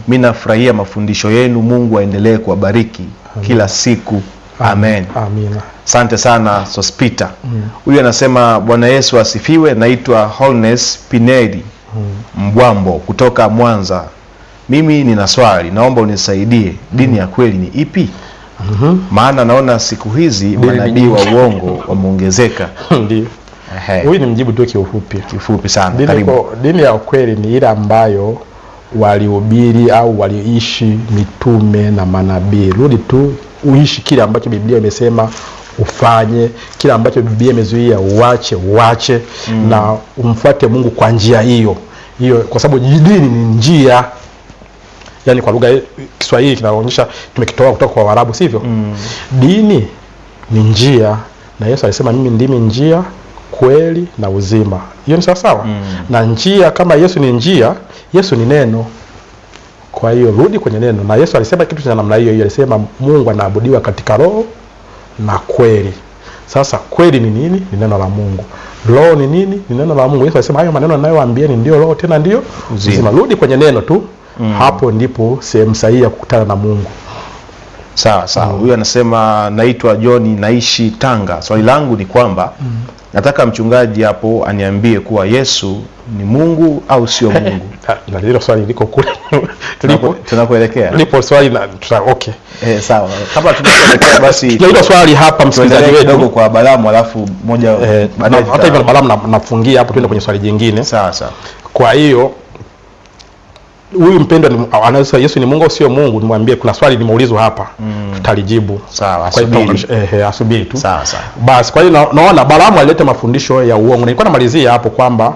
Mimi nafurahia mafundisho yenu, Mungu aendelee kuwabariki kila siku. Amen.
Amina.
Asante sana Sospita. Huyu anasema Bwana Yesu asifiwe. Naitwa Holness Pinedi Mbwambo kutoka Mwanza. Mimi nina swali, naomba unisaidie. Dini ya kweli ni ipi? Maana naona siku hizi manabii wa uongo wameongezeka.
Ndio. Huyu ni mjibu tu kiufupi sana.
Karibu.
Dini ya kweli ni ile ambayo walihubiri au waliishi mitume na manabii. Rudi tu uishi kile ambacho Biblia imesema ufanye, kile ambacho Biblia imezuia uache, na umfuate Mungu kwa njia hiyo, kwa sababu dini ni njia. Yani kwa lugha Kiswahili kinaonyesha tumekitoa kutoka kwa Waarabu, sivyo? Dini ni njia, na Yesu alisema mimi ndimi njia, kweli na uzima. Hiyo ni sawa. Na njia, kama Yesu ni njia, Yesu ni neno. Kwa hiyo rudi kwenye neno. Na Yesu alisema kitu cha namna hiyo, alisema Mungu anaabudiwa katika roho na kweli. Sasa kweli ni nini? Ni neno la Mungu. Roho ni nini? Ni neno la Mungu. Yesu alisema hayo maneno ninayowaambieni ndio roho tena ndio uzima. Rudi kwenye neno tu. Hapo ndipo sehemu sahihi ya kukutana na Mungu.
Sawa. Huyu anasema naitwa John, naishi Tanga. Swali langu ni kwamba nataka mchungaji hapo aniambie kuwa Yesu ni Mungu au sio Mungu.
Na hilo swali liko kule.
Tunakuelekea.
Lipo swali na okay.
Sawa. Kabla tunakuelekea basi
hilo swali hapa msikilizaji wetu
kidogo kwa Balamu, alafu moja
baadaye hata hivyo Balamu nafungia hapo, twende kwenye swali jingine.
Sawa.
Kwa hiyo huyu mpendwa anasema Yesu ni Mungu au sio Mungu, nimwambie kuna swali limeulizwa hapa, tutalijibu.
Sawa,
asubiri tu.
Sawa.
Basi kwa hiyo naona Balamu alileta mafundisho ya uongo. Nilikuwa namalizia hapo kwamba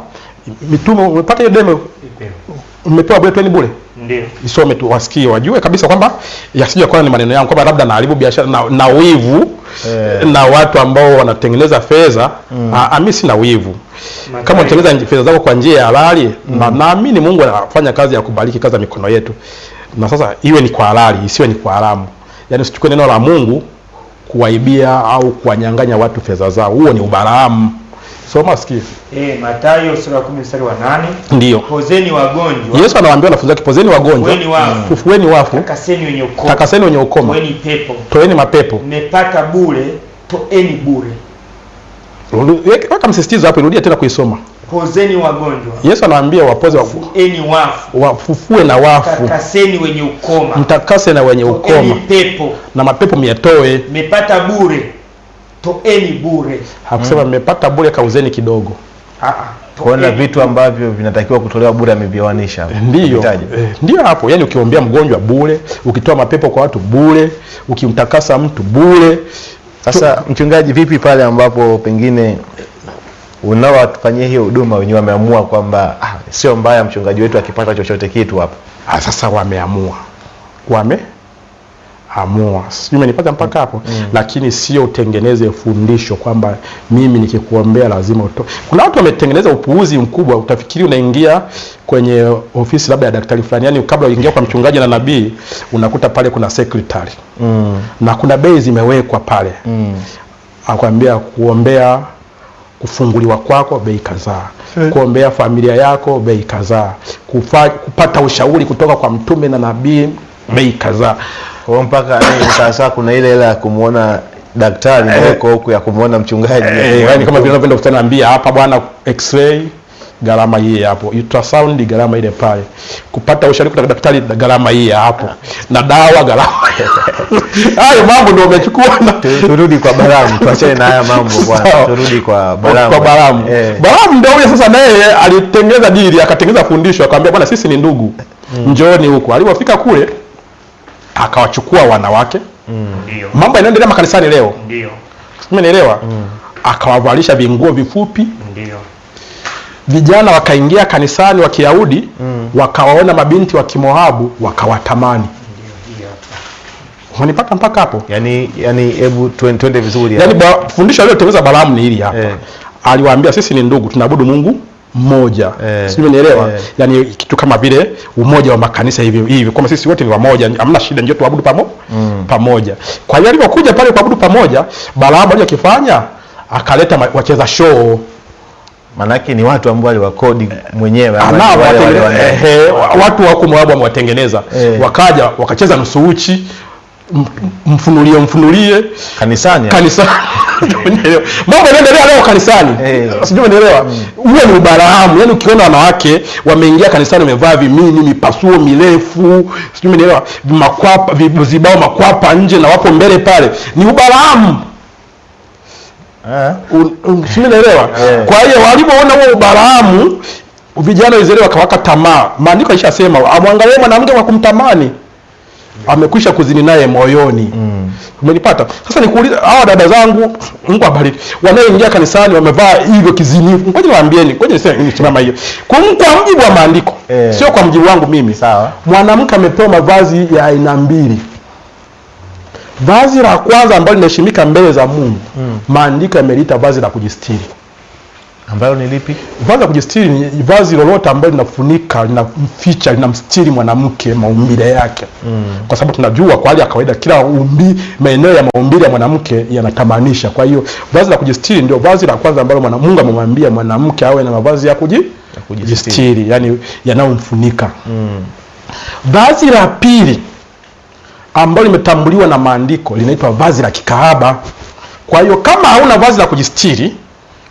mitume umepata hiyo demo, umepewa bure, twende bure.
Ndio.
Isome tu wasikie wajue kabisa kwamba yasije kwa ni maneno yangu kwamba labda naharibu biashara na wivu na watu ambao wanatengeneza fedha. Mimi sina wivu. Kama unatengeneza fedha zako kwa njia ya halali, na naamini Mungu anafanya kazi ya kubariki kazi ya mikono yetu. Na sasa iwe ni kwa halali, isiwe ni kwa haramu. Yaani usichukue neno la Mungu kuwaibia au kuwanyang'anya watu fedha zao. Huo ni ubarahamu. Soma sikie.
Mathayo sura ya 10 mstari wa 8.
Ndio.
Pozeni wagonjwa.
Yesu anawaambia wanafunzi wake, pozeni wagonjwa. Fufueni wafu.
Takaseni wenye ukoma.
Takaseni wenye ukoma.
Toeni pepo.
Toeni mapepo.
Mmepata bure, toeni bure.
Weka msisitizo hapo, irudia tena kuisoma.
Pozeni wagonjwa.
Yesu anawaambia wapoze
wafueni wafu.
Wafufue na wafu.
Takaseni wenye ukoma.
Mtakase na wenye ukoma.
Toeni pepo.
Na mapepo myatoe.
Mmepata bure, toeni bure.
Hakusema mmepata bure kauzeni kidogo.
Kuona vitu ambavyo vinatakiwa kutolewa bure ameviwanisha.
Ndio hapo. Yaani ukiombea mgonjwa bure, ukitoa mapepo kwa watu bure, ukimtakasa mtu bure.
Sasa mchungaji, vipi pale ambapo pengine unaowafanyia hiyo huduma wenyewe wameamua kwamba sio mbaya mchungaji wetu akipata chochote kitu hapa?
Sasa wameamua. Sijui umenipata mpaka hapo. Lakini sio utengeneze fundisho kwamba mimi nikikuombea lazima utoe. Kuna watu wametengeneza upuuzi mkubwa, utafikiri unaingia kwenye ofisi labda ya daktari fulani. Yaani kabla uingia kwa mchungaji na nabii, unakuta pale kuna secretary. Na kuna bei zimewekwa pale. Akwambia kuombea kufunguliwa kwako bei kadhaa. Kuombea familia yako bei kadhaa. Kupata ushauri kutoka kwa mtume na nabii bei kadhaa.
Kwa mpaka sasa kuna ile ya kumuona daktari huko ya kumuona mchungaji.
Yaani kama vile unapenda kutaniambia hapa bwana, x-ray gharama hii hapo, ultrasound gharama ile pale, kupata ushauri kutoka daktari gharama hii hapo, na dawa gharama. Hayo mambo ndio umechukua.
Turudi kwa Balamu, tuachane na haya mambo bwana. Turudi kwa Balamu.
Balamu ndio huyo sasa, naye alitengeneza dili, akatengeneza fundisho, akamwambia bwana, sisi ni ndugu. Njooni huko. Alipofika kule akawachukua wanawake.
Ndio.
Mambo yanaendelea makanisani leo.
Ndio.
Umeelewa? Akawavalisha vinguo vifupi.
Ndio.
Vijana wakaingia kanisani wa Kiyahudi, wakawaona mabinti wa Kimoabu, wakawatamani.
Ndio.
Unanipata mpaka hapo?
Yaani hebu twende vizuri.
Yaani fundisho aliyotengeneza Balamu ni hili hapa. Aliwaambia sisi ni ndugu, tunaabudu Mungu mmoja. Sio, umeelewa? Yaani kitu kama vile umoja wa makanisa hivi kama sisi wote ni wamoja, hamna shida, ndio tuabudu pamoja. Kwa hiyo alipokuja pale kuabudu pamoja, Balamu alikifanya akaleta wacheza show.
Manake ni watu ambao waliwakodi mwenyewe,
watu wako Moabu wamewatengeneza. Wakaja wakacheza nusu uchi, mfunulie kanisani. Mambo yanaendelea leo kanisani. Sijui umeelewa? Huo ni ubarahamu. Yaani ukiona wanawake wameingia kanisani wamevaa vimini, mipasuo mirefu, sijui umeelewa, makwapa, vibao makwapa nje na wapo mbele pale, ni ubarahamu. Sijui umeelewa? Kwa hiyo walipoona huo ubarahamu, vijana wazee wakawaka tamaa. Maandiko yalishasema amwangalie mwanamke kwa kumtamani, amekwisha kuzini naye moyoni. Umenipata? Sasa nikuuliza, hawa dada zangu, Mungu abariki, wanaoingia kanisani wamevaa hivyo kizinifu. Ngoja niwaambieni, ngoja nisimama hiyo. Kwa mjibu wa maandiko, sio kwa mjibu wangu mimi.
Sawa.
Mwanamke amepewa mavazi ya aina mbili. Vazi la kwanza ambalo linaheshimika mbele za Mungu, maandiko yameliita vazi la kujistiri.
Ambalo ni lipi?
Vazi la kujistiri ni vazi lolote ambalo linafunika, linamficha, linamstiri mwanamke maumbile yake. Kwa sababu tunajua kwa hali ya kawaida kila maeneo ya maumbile ya mwanamke yanatamanisha. Kwa hiyo vazi la kujistiri ndio vazi la kwanza ambalo Mungu amemwambia mwanamke awe na mavazi ya kujistiri, yani yanayomfunika. Vazi la pili ambalo limetambuliwa na maandiko linaitwa vazi la kikahaba. Kwa hiyo kama hauna vazi la kujistiri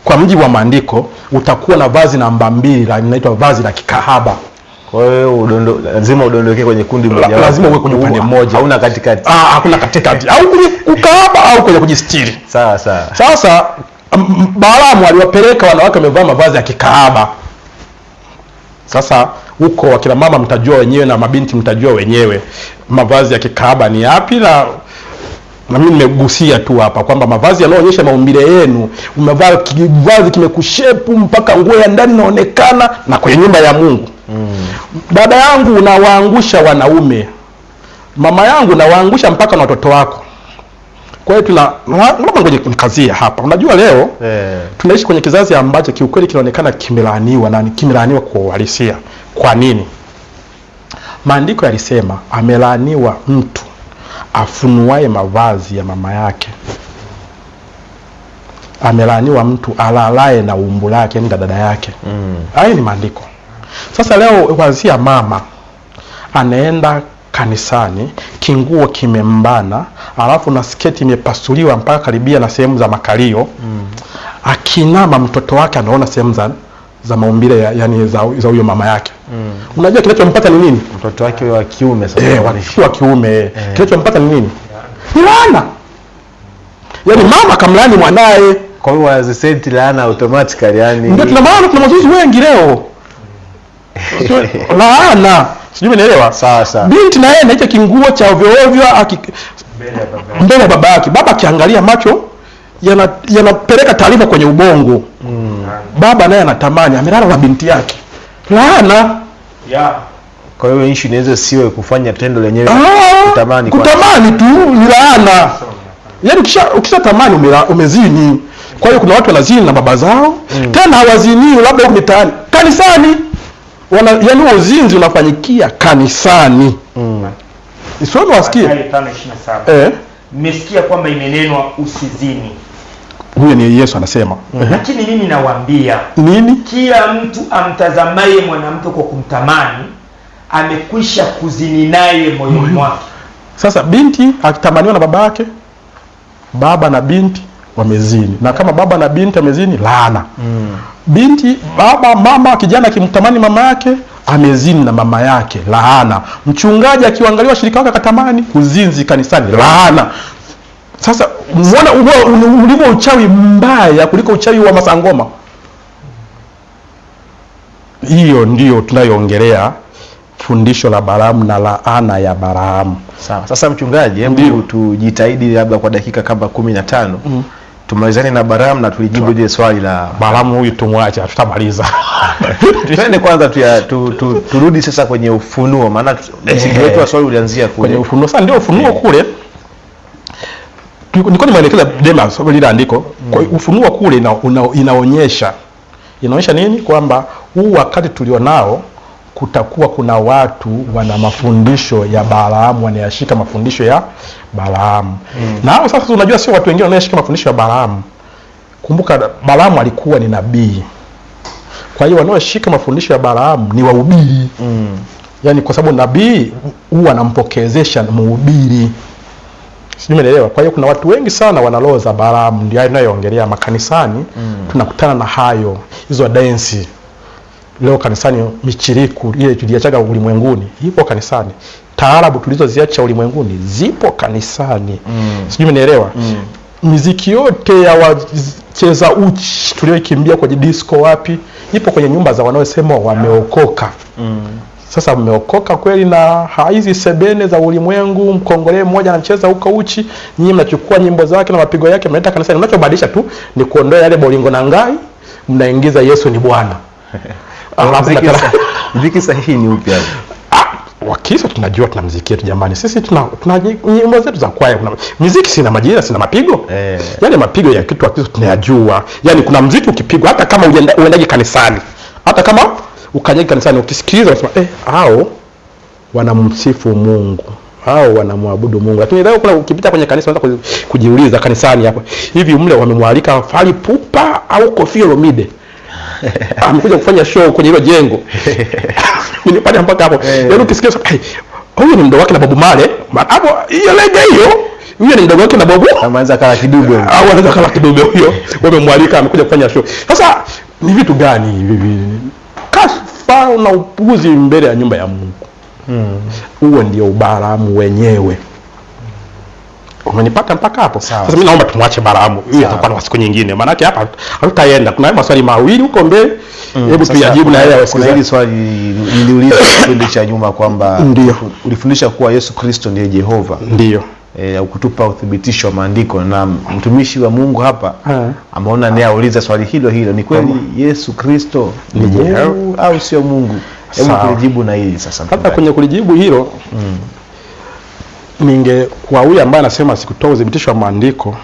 kwa mjibu wa maandiko, utakuwa na vazi namba 2 linaitwa vazi la kikahaba.
Kwa hiyo lazima udondokee kwenye kundi moja.
Lazima uwe kwenye upande mmoja.
Hauna katikati.
Hakuna katikati. Au kwenye ukahaba au kwenye kujistiri.
Sawa.
Sasa Balamu aliwapeleka wanawake wamevaa mavazi ya kikahaba. Sasa huko wakina mama mtajua wenyewe na mabinti mtajua wenyewe mavazi ya kikahaba ni yapi, na mimi nimegusia tu hapa kwamba mavazi yanayoonyesha maumbile yenu, umevaa kivazi kimekushepu mpaka nguo ya ndani inaonekana na kwenye nyumba ya Mungu. Dada yangu unawaangusha wanaume, mama yangu unawaangusha mpaka na watoto wako. Kwa hiyo ngoja nikazia hapa. Unajua leo tunaishi kwenye kizazi ambacho kiukweli kinaonekana kimelaaniwa, na kimelaaniwa kwa uhalisia. Kwa nini? Maandiko yalisema amelaaniwa mtu afunuaye mavazi ya mama yake. Amelaaniwa mtu alalaye na umbu lake, yani dada yake. Hayo ni maandiko. Sasa leo wazia mama anaenda kanisani, kinguo kimembana, alafu na sketi imepasuliwa mpaka karibia na sehemu za makalio. Akinama mtoto wake anaona sehemu za maumbile yani za huyo mama yake. Unajua kinachompata ni nini?
Mtoto wake wa kiume sasa.
Wa kiume. Kinachompata ni nini? Ni laana. Yaani mama kamlaani mwanae.
Kwa hiyo wazisenti laana automatically yani.
Ndio tuna maana kuna wazazi wengi leo. Laana. Sijui umeelewa?
Sawa.
Binti na yeye anaicha kinguo cha ovyo ovyo mbele ya baba yake. Baba akiangalia macho yanapeleka taarifa kwenye ubongo. Baba naye anatamani, amelala na binti yake. Laana.
Kwa hiyo issue inaweza siwe kufanya tendo lenyewe, kutamani
tu ni laana. Yaani ukishatamani umezini. Kwa hiyo kuna watu wanazini na baba zao, tena hawazini labda huko mitaani. Kanisani yaani uzinzi unafanyikia kanisani. Isiwe wasikie.
5:27. Mmesikia kwamba imenenwa usizini.
Huyo ni Yesu anasema.
Lakini mimi nawaambia
nini?
Kila mtu amtazamaye mwanamke kwa kumtamani amekwisha kuzini naye moyoni mwake.
Sasa binti akitamaniwa na baba yake, baba na binti wamezini. Na kama baba na binti wamezini, laana. Binti, mama kijana akimtamani mama yake, amezini na mama yake, laana. Mchungaji akiangalia washirika wake akatamani, uzinzi kanisani, laana. Sasa muona ulivyo uchawi mbaya kuliko uchawi wa masangoma. Hiyo ndio tunayoongelea, fundisho la Balaamu na laana ya Balaamu.
Sawa. Sasa mchungaji, hebu tujitahidi labda kwa dakika kama 15 tumalizane na Balaamu na tulijibu ile swali la
Balaamu. Huyu tumwache, tutamaliza.
Twende kwanza turudi sasa kwenye Ufunuo, maana msingi wetu wa swali ulianzia
kwenye Ufunuo. Sasa ndio Ufunuo kule. Niko nimeelekeza Dema sababu ile andiko. Kwa Ufunuo kule inaonyesha nini? Kwamba huu wakati tulionao kutakuwa kuna watu wana mafundisho ya Balaamu, wanayashika mafundisho ya Balaamu. Na hao sasa unajua sio watu wengine wanayashika mafundisho ya Balaamu. Kumbuka Balaamu alikuwa ni nabii. Kwa hiyo wanaoshika mafundisho ya Balaamu ni wahubiri. Yaani kwa sababu nabii huwa anampokezesha mhubiri. Sijui umeelewa? Kwa hiyo kuna watu wengi sana wana roho za Balaamu, ndio tunayoongelea makanisani. Tunakutana na hayo, hizo dance. Leo kanisani michiriku ile tuliachaga ulimwenguni ipo kanisani. Taarabu tulizoziacha ulimwenguni zipo kanisani. Sijui umeelewa? Muziki yote ya wacheza uchi tuliokimbia kwenye disco wapi ipo kwenye nyumba za wanaosema wameokoka. Sasa mmeokoka kweli na hizi sebene za ulimwengu, mkongole mmoja anacheza huko uchi, nyinyi mnachukua nyimbo zake na mapigo yake mnaleta kanisani. Mnachobadilisha tu ni kuondoa yale bolingo na ngai, mnaingiza Yesu ni Bwana.
Muziki sahihi ni upi hapo?
Wakristo tunajua tuna muziki wetu jamani. Sisi tuna nyimbo zetu za kwaya. Kuna muziki sina majina, sina mapigo. Yale mapigo ya kitu Wakristo tunayajua. Yaani kuna muziki ukipigwa hata kama uendaje kanisani. Hata kama ukanyaje kanisani ukisikiliza unasema hao wanamsifu Mungu. Hao wanamwabudu Mungu. Lakini leo kuna ukipita kwenye kanisa unaanza kujiuliza kanisani hapo. Hivi mle wamemwalika Fally Ipupa au Koffi Olomide? Amekuja kufanya show kwenye hilo jengo. Mimi pale mpaka hapo. Yaani ukisikia huyu ni mdogo wake na Bob Marley. Hapo hiyo lege hiyo. Huyo ni mdogo wake na Bob.
Anaanza kala kidume.
Au anaanza kala kidume huyo. Wamemwalika amekuja kufanya show. Sasa ni vitu gani hivi? Kashfa na upuuzi mbele ya nyumba ya Mungu. Huo ndio Balaamu wenyewe. Umenipata mpaka hapo? Sasa mimi naomba tumwache Balaamu. Hiyo itakuwa na siku nyingine. Maana yake hapa hatutaenda. Kuna maswali mawili huko mbele. Hebu tuyajibu na yeye.
Kuna hili swali niliuliza kipindi cha nyuma kwamba ulifundisha kuwa Yesu Kristo ndiye Jehova.
Ndio.
Ukutupa uthibitisho wa maandiko na mtumishi wa Mungu hapa ameona naye auliza swali hilo. Ni kweli Yesu Kristo ni Jehova au sio Mungu? Hebu kulijibu na hili sasa.
Hata kwenye kulijibu hilo kwa huyu ambaye anasema sikutoa udhibitisho wa maandiko,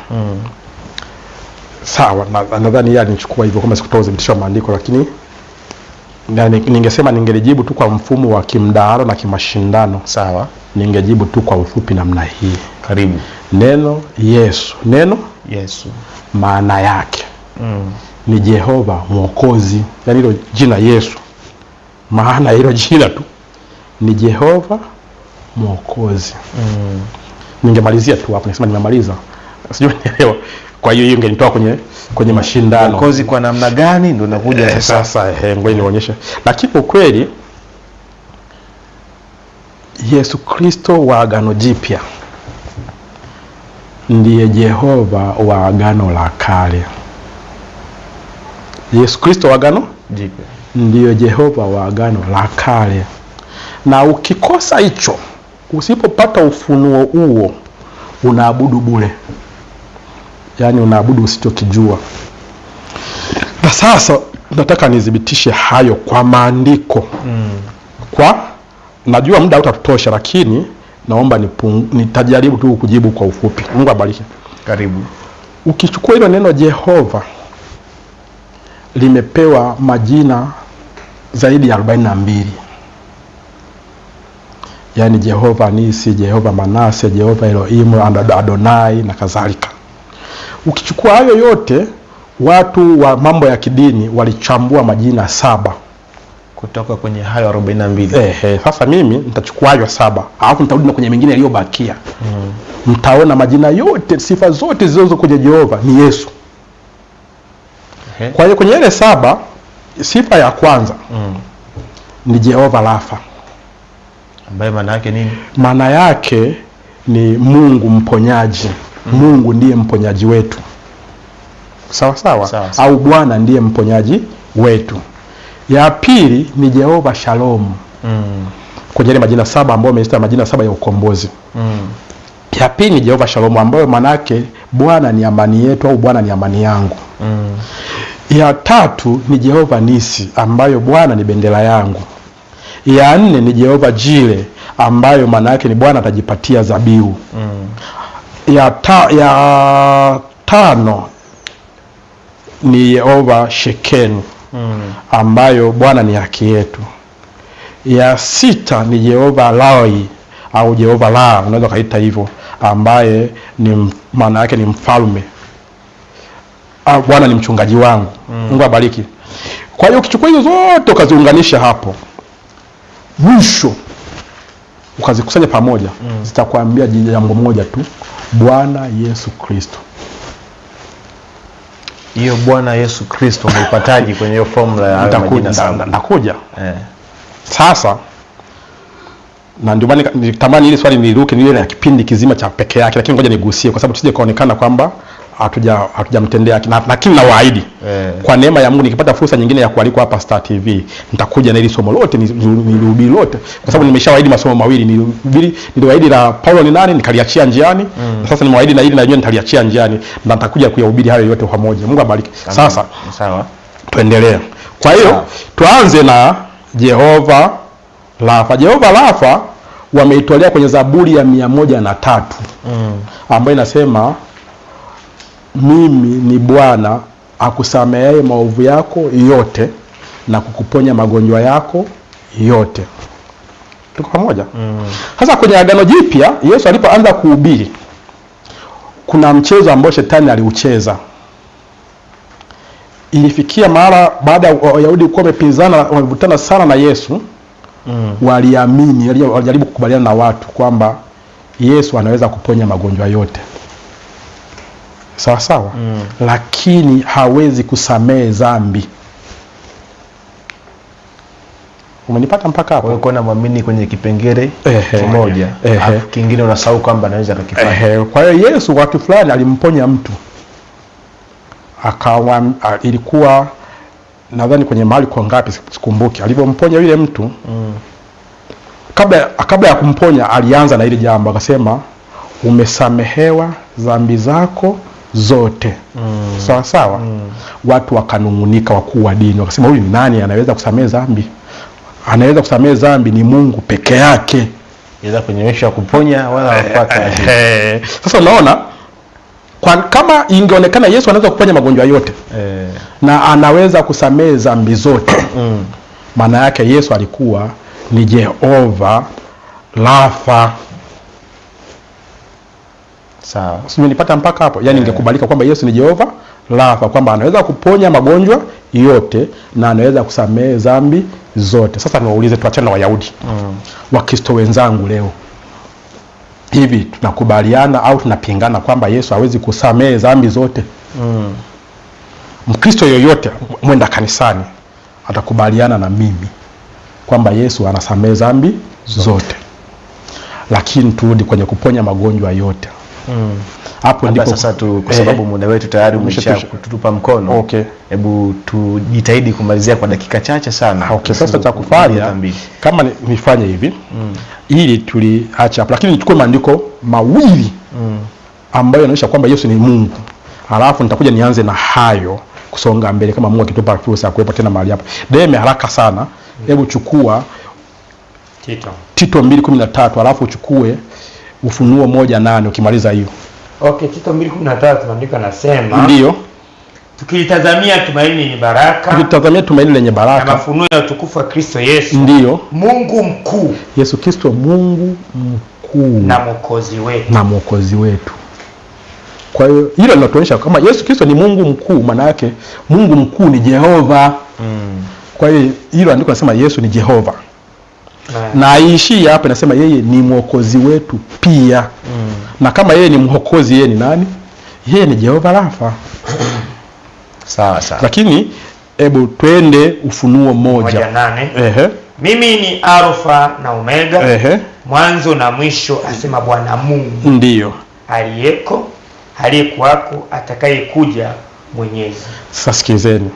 sawa, nadhani yeye alinichukua hivyo kama sikutoa udhibitisho wa maandiko, lakini ningesema ningelijibu tu kwa mfumo wa kimdahalo na kimashindano.
Sawa.
Ningejibu tu kwa ufupi namna hii.
Karibu.
Neno Yesu maana yake ni Jehova Mwokozi. Yaani hilo jina Yesu, maana hilo jina tu ni Jehova Mwokozi. Ningemalizia tu hapo, nisema nimemaliza. Sijui nielewa. Kwa hiyo ingenitoa kwenye mashindano.
Mwokozi kwa namna gani ndio nakuja
sasa. Ngoja nionyeshe. Lakini ukweli Yesu Kristo wa Agano Jipya ndiye Jehova wa Agano la Kale. Yesu Kristo wa Agano Jipya ndiye Jehova wa Agano la Kale. Na ukikosa hicho, usipopata ufunuo huo, unaabudu bure. Yaani unaabudu usichokijua. Na sasa nataka nidhibitishe hayo kwa maandiko. Najua muda hautatosha, lakini naomba nitajaribu tu kujibu kwa ufupi. Mungu abariki.
Karibu.
Ukichukua hilo neno Jehova, limepewa majina zaidi ya 42. Yaani Jehova Nisi, Jehova Manase, Jehova Elohim, Adonai na kadhalika. Ukichukua hayo yote, watu wa mambo ya kidini walichambua majina 7
kutoka kwenye hayo 42.
Sasa mimi nitachukua hayo 7, alafu nitarudi na kwenye mengine yaliyobakia. Mtaona majina yote, sifa zote zilizo kwenye Jehova ni Yesu. Kwa hiyo kwenye ile 7, sifa ya kwanza ni Jehova Rafa,
ambaye maana yake nini? Maana
yake ni Mungu mponyaji. Mungu ndiye mponyaji wetu. Sawa. Au Bwana ndiye mponyaji wetu. Ya pili ni Jehova Shalom. Kwenye ile majina 7 ambayo amesema majina 7 ya ukombozi. Ya pili ni Jehova Shalom, ambayo maana yake Bwana ni amani yetu au Bwana ni amani yangu. Ya tatu ni Jehova Nisi, ambayo Bwana ni bendera yangu. Ya 4 ni Jehova Jire, ambayo maana yake ni Bwana atajipatia dhabihu. Ya 5 ni Jehova Shekenu, ambayo Bwana ni haki yetu. Ya 6 ni Jehova Lai au Jehova La, unaweza kaita hivyo, ambaye ni maana yake ni mfalme. Bwana ni mchungaji wangu. Mungu abariki. Kwa hiyo ukichukua hizo zote ukaziunganisha hapo, mwisho ukazikusanya pamoja, zitakwambia jambo moja tu: Bwana Yesu Kristo.
Hiyo Bwana Yesu Kristo umeipataje kwenye hiyo formula ya majina 7?
Nakuja. Sasa na ndio maana nitamani ile swali niruke niwe na kipindi kizima cha peke yake, lakini ngoja nigusie kwa sababu tusije kaonekana kwamba hatujamtendea, lakini nawaahidi kwa neema ya Mungu nikipata fursa nyingine ya kualikwa hapa Star TV nitakuja na ile somo lote nilihubiri lote, kwa sababu nimeshawaahidi masomo mawili. Niliwaahidi la Paulo ni nani, nikaliachia njiani. Na sasa nimewaahidi na ile na yenyewe nitaliachia njiani, na nitakuja kuyahubiri hayo yote pamoja. Mungu abariki. Sasa
sawa,
tuendelee. Kwa hiyo tuanze na Jehova Rafa. Jehova Rafa wameitolea kwenye Zaburi ya 103 ambayo inasema, mimi ni Bwana akusamehe maovu yako yote na kukuponya magonjwa yako yote. Tuko pamoja? Sasa kwenye Agano Jipya Yesu alipoanza kuhubiri, kuna mchezo ambao shetani aliucheza. Ilifikia mara baada ya Wayahudi kuwa wamevutana sana na Yesu, waliamini, walijaribu kukubaliana na watu kwamba Yesu anaweza kuponya magonjwa yote. Sawa. Lakini hawezi kusamehe dhambi. Umenipata mpaka hapo?
Wewe kuna muamini kwenye kipengele kimoja, kingine unasahau kwamba anaweza kukifanya.
Kwa hiyo Yesu wakati fulani alimponya mtu. Ilikuwa nadhani kwenye mahali kwa ngapi sikumbuki. Alipomponya yule mtu, kabla ya kumponya alianza na ile jambo, akasema umesamehewa dhambi zako zote. Sawa. Watu wakanungunika, wakuu wa dini wakasema, huyu ni nani anaweza kusamehe dhambi? anaweza kusamehe dhambi ni Mungu peke yake.
Inaweza kunyonyesha kuponya wala kupata.
Sasa unaona kama ingeonekana Yesu anaweza kuponya magonjwa yote na anaweza kusamehe dhambi zote maana yake Yesu alikuwa ni Jehova Rafa.
Sawa.
Umenipata mpaka hapo? Yaani ingekubalika kwamba Yesu ni Jehova Rafa, kwamba anaweza kuponya magonjwa yote na anaweza kusamehe dhambi zote. Sasa niwaulize, tuachane na Wayahudi. Wakristo wenzangu leo, hivi tunakubaliana au tunapingana kwamba Yesu hawezi kusamehe dhambi zote? Mkristo yoyote mwenda kanisani atakubaliana na mimi kwamba Yesu anasamehe dhambi zote. Lakini turudi kwenye kuponya magonjwa yote. Hapo ndipo
sasa kwa sababu muda wetu tayari umeshakutupa mkono. Hebu tujitahidi kumalizia kwa dakika chache sana.
Sasa cha kufanya kama nifanye hivi ili tuliacha hapo, lakini nichukue maandiko mawili ambayo yanaonyesha kwamba Yesu ni Mungu. Alafu nitakuja nianze na hayo kusonga mbele kama Mungu akitupa fursa ya kuwepo tena mahali hapo. Deme haraka sana. Hebu chukua Tito 2:13 alafu uchukue Ufunuo 1:8 ukimaliza hiyo.
Tito 2:13 maandiko nasema,
ndio,
tukilitazamia tumaini lenye baraka.
Tukilitazamia tumaini lenye baraka.
Na mafunuo ya utukufu wa Kristo Yesu.
Ndio.
Mungu mkuu.
Yesu Kristo Mungu mkuu
na Mwokozi wetu.
Kwa hiyo hilo linatuonyesha kama Yesu Kristo ni Mungu mkuu, maana yake Mungu mkuu ni Jehova. Kwa hiyo hilo andiko nasema Yesu ni Jehova. Na aishi hapa inasema yeye ni Mwokozi wetu pia. Na kama yeye ni Mwokozi, yeye ni nani? Yeye ni Jehova Rafa.
Sawa.
Lakini hebu twende Ufunuo
1:8. Mimi ni Alfa na Omega, mwanzo na mwisho, asema Bwana Mungu.
Ndio.
Aliyeko, aliyekuwako, atakayekuja, Mwenyezi.
Sasa sikizeni.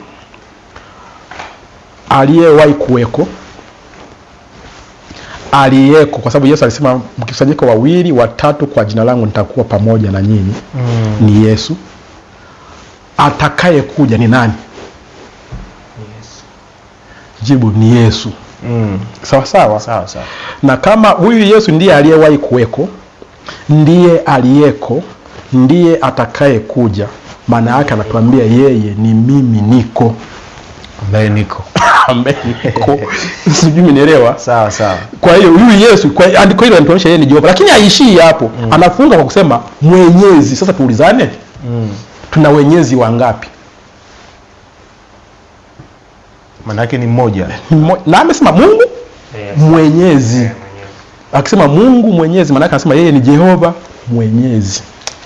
Aliyewahi kuweko, aliyeko, kwa sababu Yesu alisema mkikusanyika 2 3 kwa jina langu nitakuwa pamoja na nyinyi. Ni Yesu. Atakaye kuja ni nani?
Yesu.
Jibu ni Yesu. Sawa. Na kama huyu Yesu ndiye aliyewahi kuweko, ndiye aliyeko, ndiye atakaye kuja, maana yake anatuambia yeye ni mimi niko.
Ambaye niko.
Sijui mnielewa?
Sawa.
Kwa hiyo huyu Yesu, kwa andiko hilo linatuonyesha yeye ni Jehova, lakini haishii hapo. Anafunga kwa kusema Mwenyezi. Sasa tuulizane, tuna wenyezi wangapi?
Maana yake ni mmoja.
Na amesema Mungu Mwenyezi. Akisema Mungu Mwenyezi, maana yake anasema yeye ni Jehova Mwenyezi.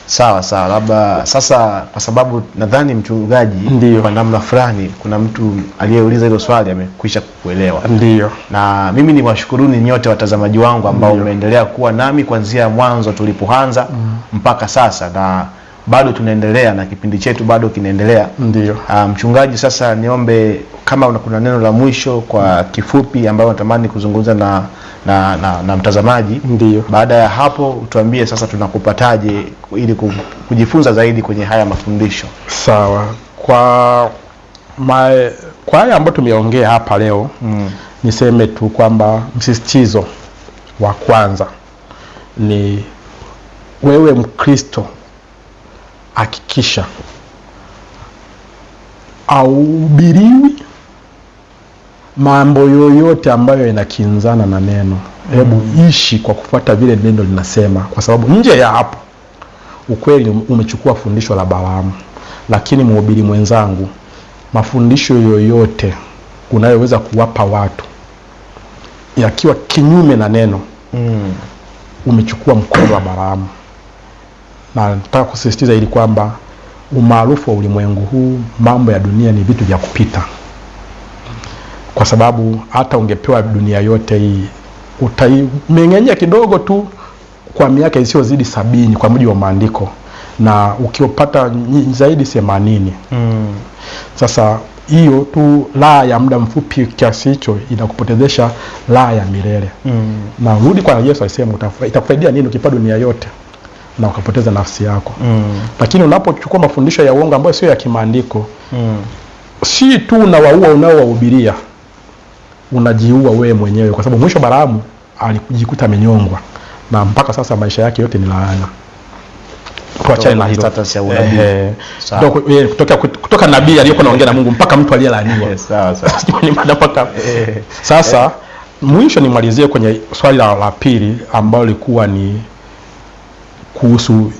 Sawa. Labda sasa, kwa sababu nadhani mchungaji kwa namna fulani kuna mtu aliyeuliza hilo swali amekwisha kuelewa.
Ndio.
Na mimi ni washukuruni nyote watazamaji wangu ambao umeendelea kuwa nami kuanzia mwanzo tulipoanza mpaka sasa, na bado tunaendelea na kipindi chetu bado kinaendelea.
Ndio.
Mchungaji, sasa niombe kama kuna neno la mwisho kwa kifupi ambayo natamani kuzungumza na mtazamaji.
Ndio.
Baada ya hapo utuambie sasa tunakupataje ili kujifunza zaidi kwenye haya mafundisho.
Sawa. Kwa haya ambayo tumeongea hapa leo, niseme tu kwamba msisitizo wa kwanza ni wewe Mkristo, hakikisha ahubiriwi mambo yoyote ambayo yanakinzana na neno. Hebu ishi kwa kufuata vile neno linasema, kwa sababu nje ya hapo ukweli umechukua fundisho la Balaamu. Lakini mhubiri mwenzangu, mafundisho yoyote unayoweza kuwapa watu yakiwa kinyume na neno, umechukua mkono wa Balaamu. Na nataka kusisitiza ili kwamba umaarufu wa ulimwengu huu, mambo ya dunia ni vitu vya kupita. Kwa sababu hata ungepewa dunia yote hii, utaimeng'enya kidogo tu kwa miaka isiyozidi 70 kwa mujibu wa maandiko, na ukiopata zaidi 80. Sasa hiyo tu raha ya muda mfupi kiasi hicho inakupotezesha raha ya milele. Na rudi kwa Yesu, alisema itakufaidia nini ukipata dunia yote na ukapoteza nafsi yako? Lakini unapochukua mafundisho ya uongo ambayo sio ya kimaandiko, si tu na waua unaowahubiria, unajiua wewe mwenyewe, kwa sababu mwisho Balaamu alijikuta amenyongwa na mpaka sasa maisha yake yote ni laana. Tuachane na hilo. Kutoka nabii aliyokuwa anaongea na Mungu mpaka mtu aliyelaaniwa.
Sawa.
Ni madapaka. Sasa mwisho nimalizie kwenye swali la pili ambalo lilikuwa ni kuhusu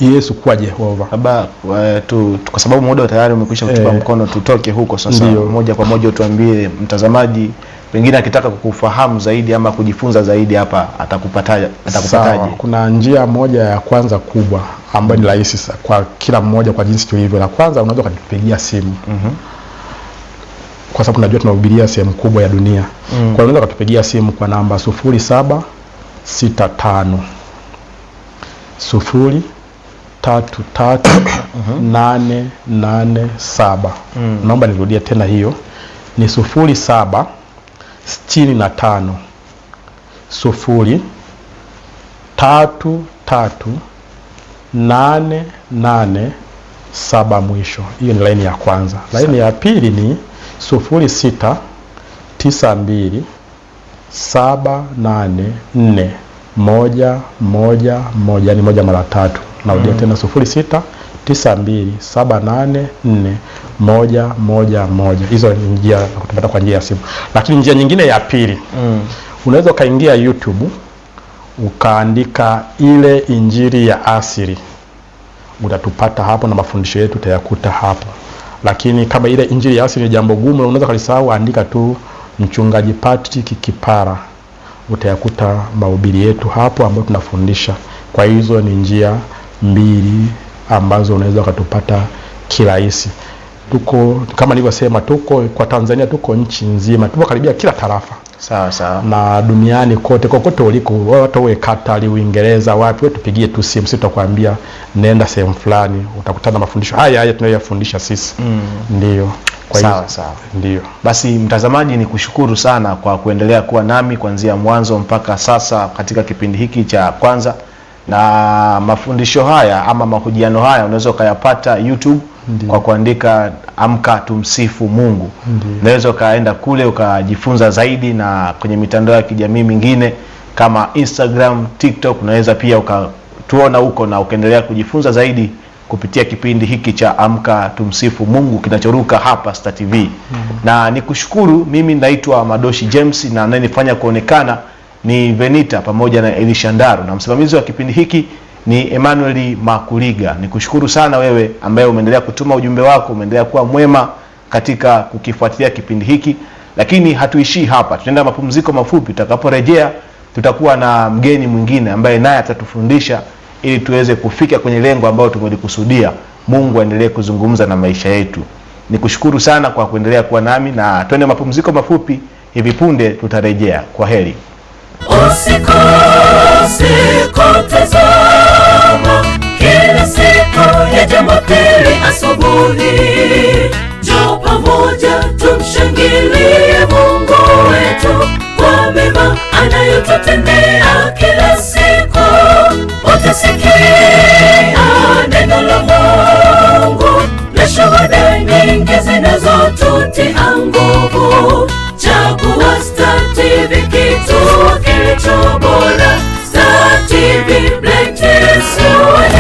Yesu kuwa Jehova.
Baba, kwa sababu muda tayari umekwisha kutupa mkono, tutoke huko sasa. Moja kwa moja utuambie mtazamaji pengine akitaka kukufahamu zaidi ama kujifunza zaidi hapa atakupataje?
Kuna njia moja ya kwanza kubwa ambayo ni rahisi kwa kila mmoja kwa jinsi tulivyo. La kwanza, unaweza kutupigia simu. Kwa sababu tunajua tunahubiria sehemu kubwa ya dunia. Kwa hiyo unaweza kutupigia simu kwa namba 0765 033 Naomba nirudie tena, hiyo ni 0765 033 mwisho. Hiyo ni laini ya kwanza. Laini ya pili ni 0692 784 111, yani 1 mara 3. Narudia tena 0692 784 111. Hizo ni njia za kutupata kwa njia ya simu. Lakini njia nyingine ya pili, unaweza ukaingia YouTube ukaandika Ile Injili ya Asili, utatupata hapo na mafundisho yetu utayakuta hapo. Lakini kama Ile Injili ya Asili ni jambo gumu, unaweza kulisahau, andika tu Mchungaji Patrick Kipara, utayakuta mahubiri yetu hapo ambayo tunafundisha. Kwa hizo ni njia mbili ambazo unaweza kutupata kirahisi. Tuko kama nilivyosema, tuko kwa Tanzania, tuko nchi nzima, tuko karibia kila tarafa.
Sawa. Na
duniani kote, kokote uliko, hata uwe Katari, Uingereza, wapi, wewe tupigie tu simu, sisi tutakwambia nenda sehemu fulani, utakutana mafundisho haya tunayofundisha sisi. Ndio. Kwa hiyo sawa. Ndio.
Basi mtazamaji, ni kushukuru sana kwa kuendelea kuwa nami kuanzia mwanzo mpaka sasa katika kipindi hiki cha kwanza. Na mafundisho haya ama mahojiano haya unaweza ukayapata YouTube. Kwa kuandika Amka Tumsifu Mungu. Unaweza ukaenda kule ukajifunza zaidi, na kwenye mitandao ya kijamii mingine kama Instagram, TikTok, unaweza pia ukatuona huko na ukaendelea kujifunza zaidi kupitia kipindi hiki cha Amka Tumsifu Mungu kinachoruka hapa Star TV. Na nikushukuru, mimi naitwa Madoshi James na anayenifanya kuonekana ni Venita pamoja na Elisha Ndaro, na msimamizi wa kipindi hiki ni Emmanuel Makuliga. Nikushukuru sana wewe ambaye umeendelea kutuma ujumbe wako, umeendelea kuwa mwema katika kukifuatilia kipindi hiki. Lakini hatuishii hapa, tunaenda mapumziko mafupi. Tutakaporejea tutakuwa na mgeni mwingine ambaye naye atatufundisha ili tuweze kufika kwenye lengo ambalo tumelikusudia. Mungu aendelee kuzungumza na maisha yetu. Nikushukuru sana kwa kuendelea kuwa nami, na twende mapumziko mafupi. Hivi punde tutarejea. Kwa heri.
Usikose kutazama kila siku ya Jumapili asubuhi. Njoo pamoja tumshangilie Mungu wetu kwa mema anayotutendea kila siku. Utasikia neno la Mungu na shuhuda nyingi zinazotutia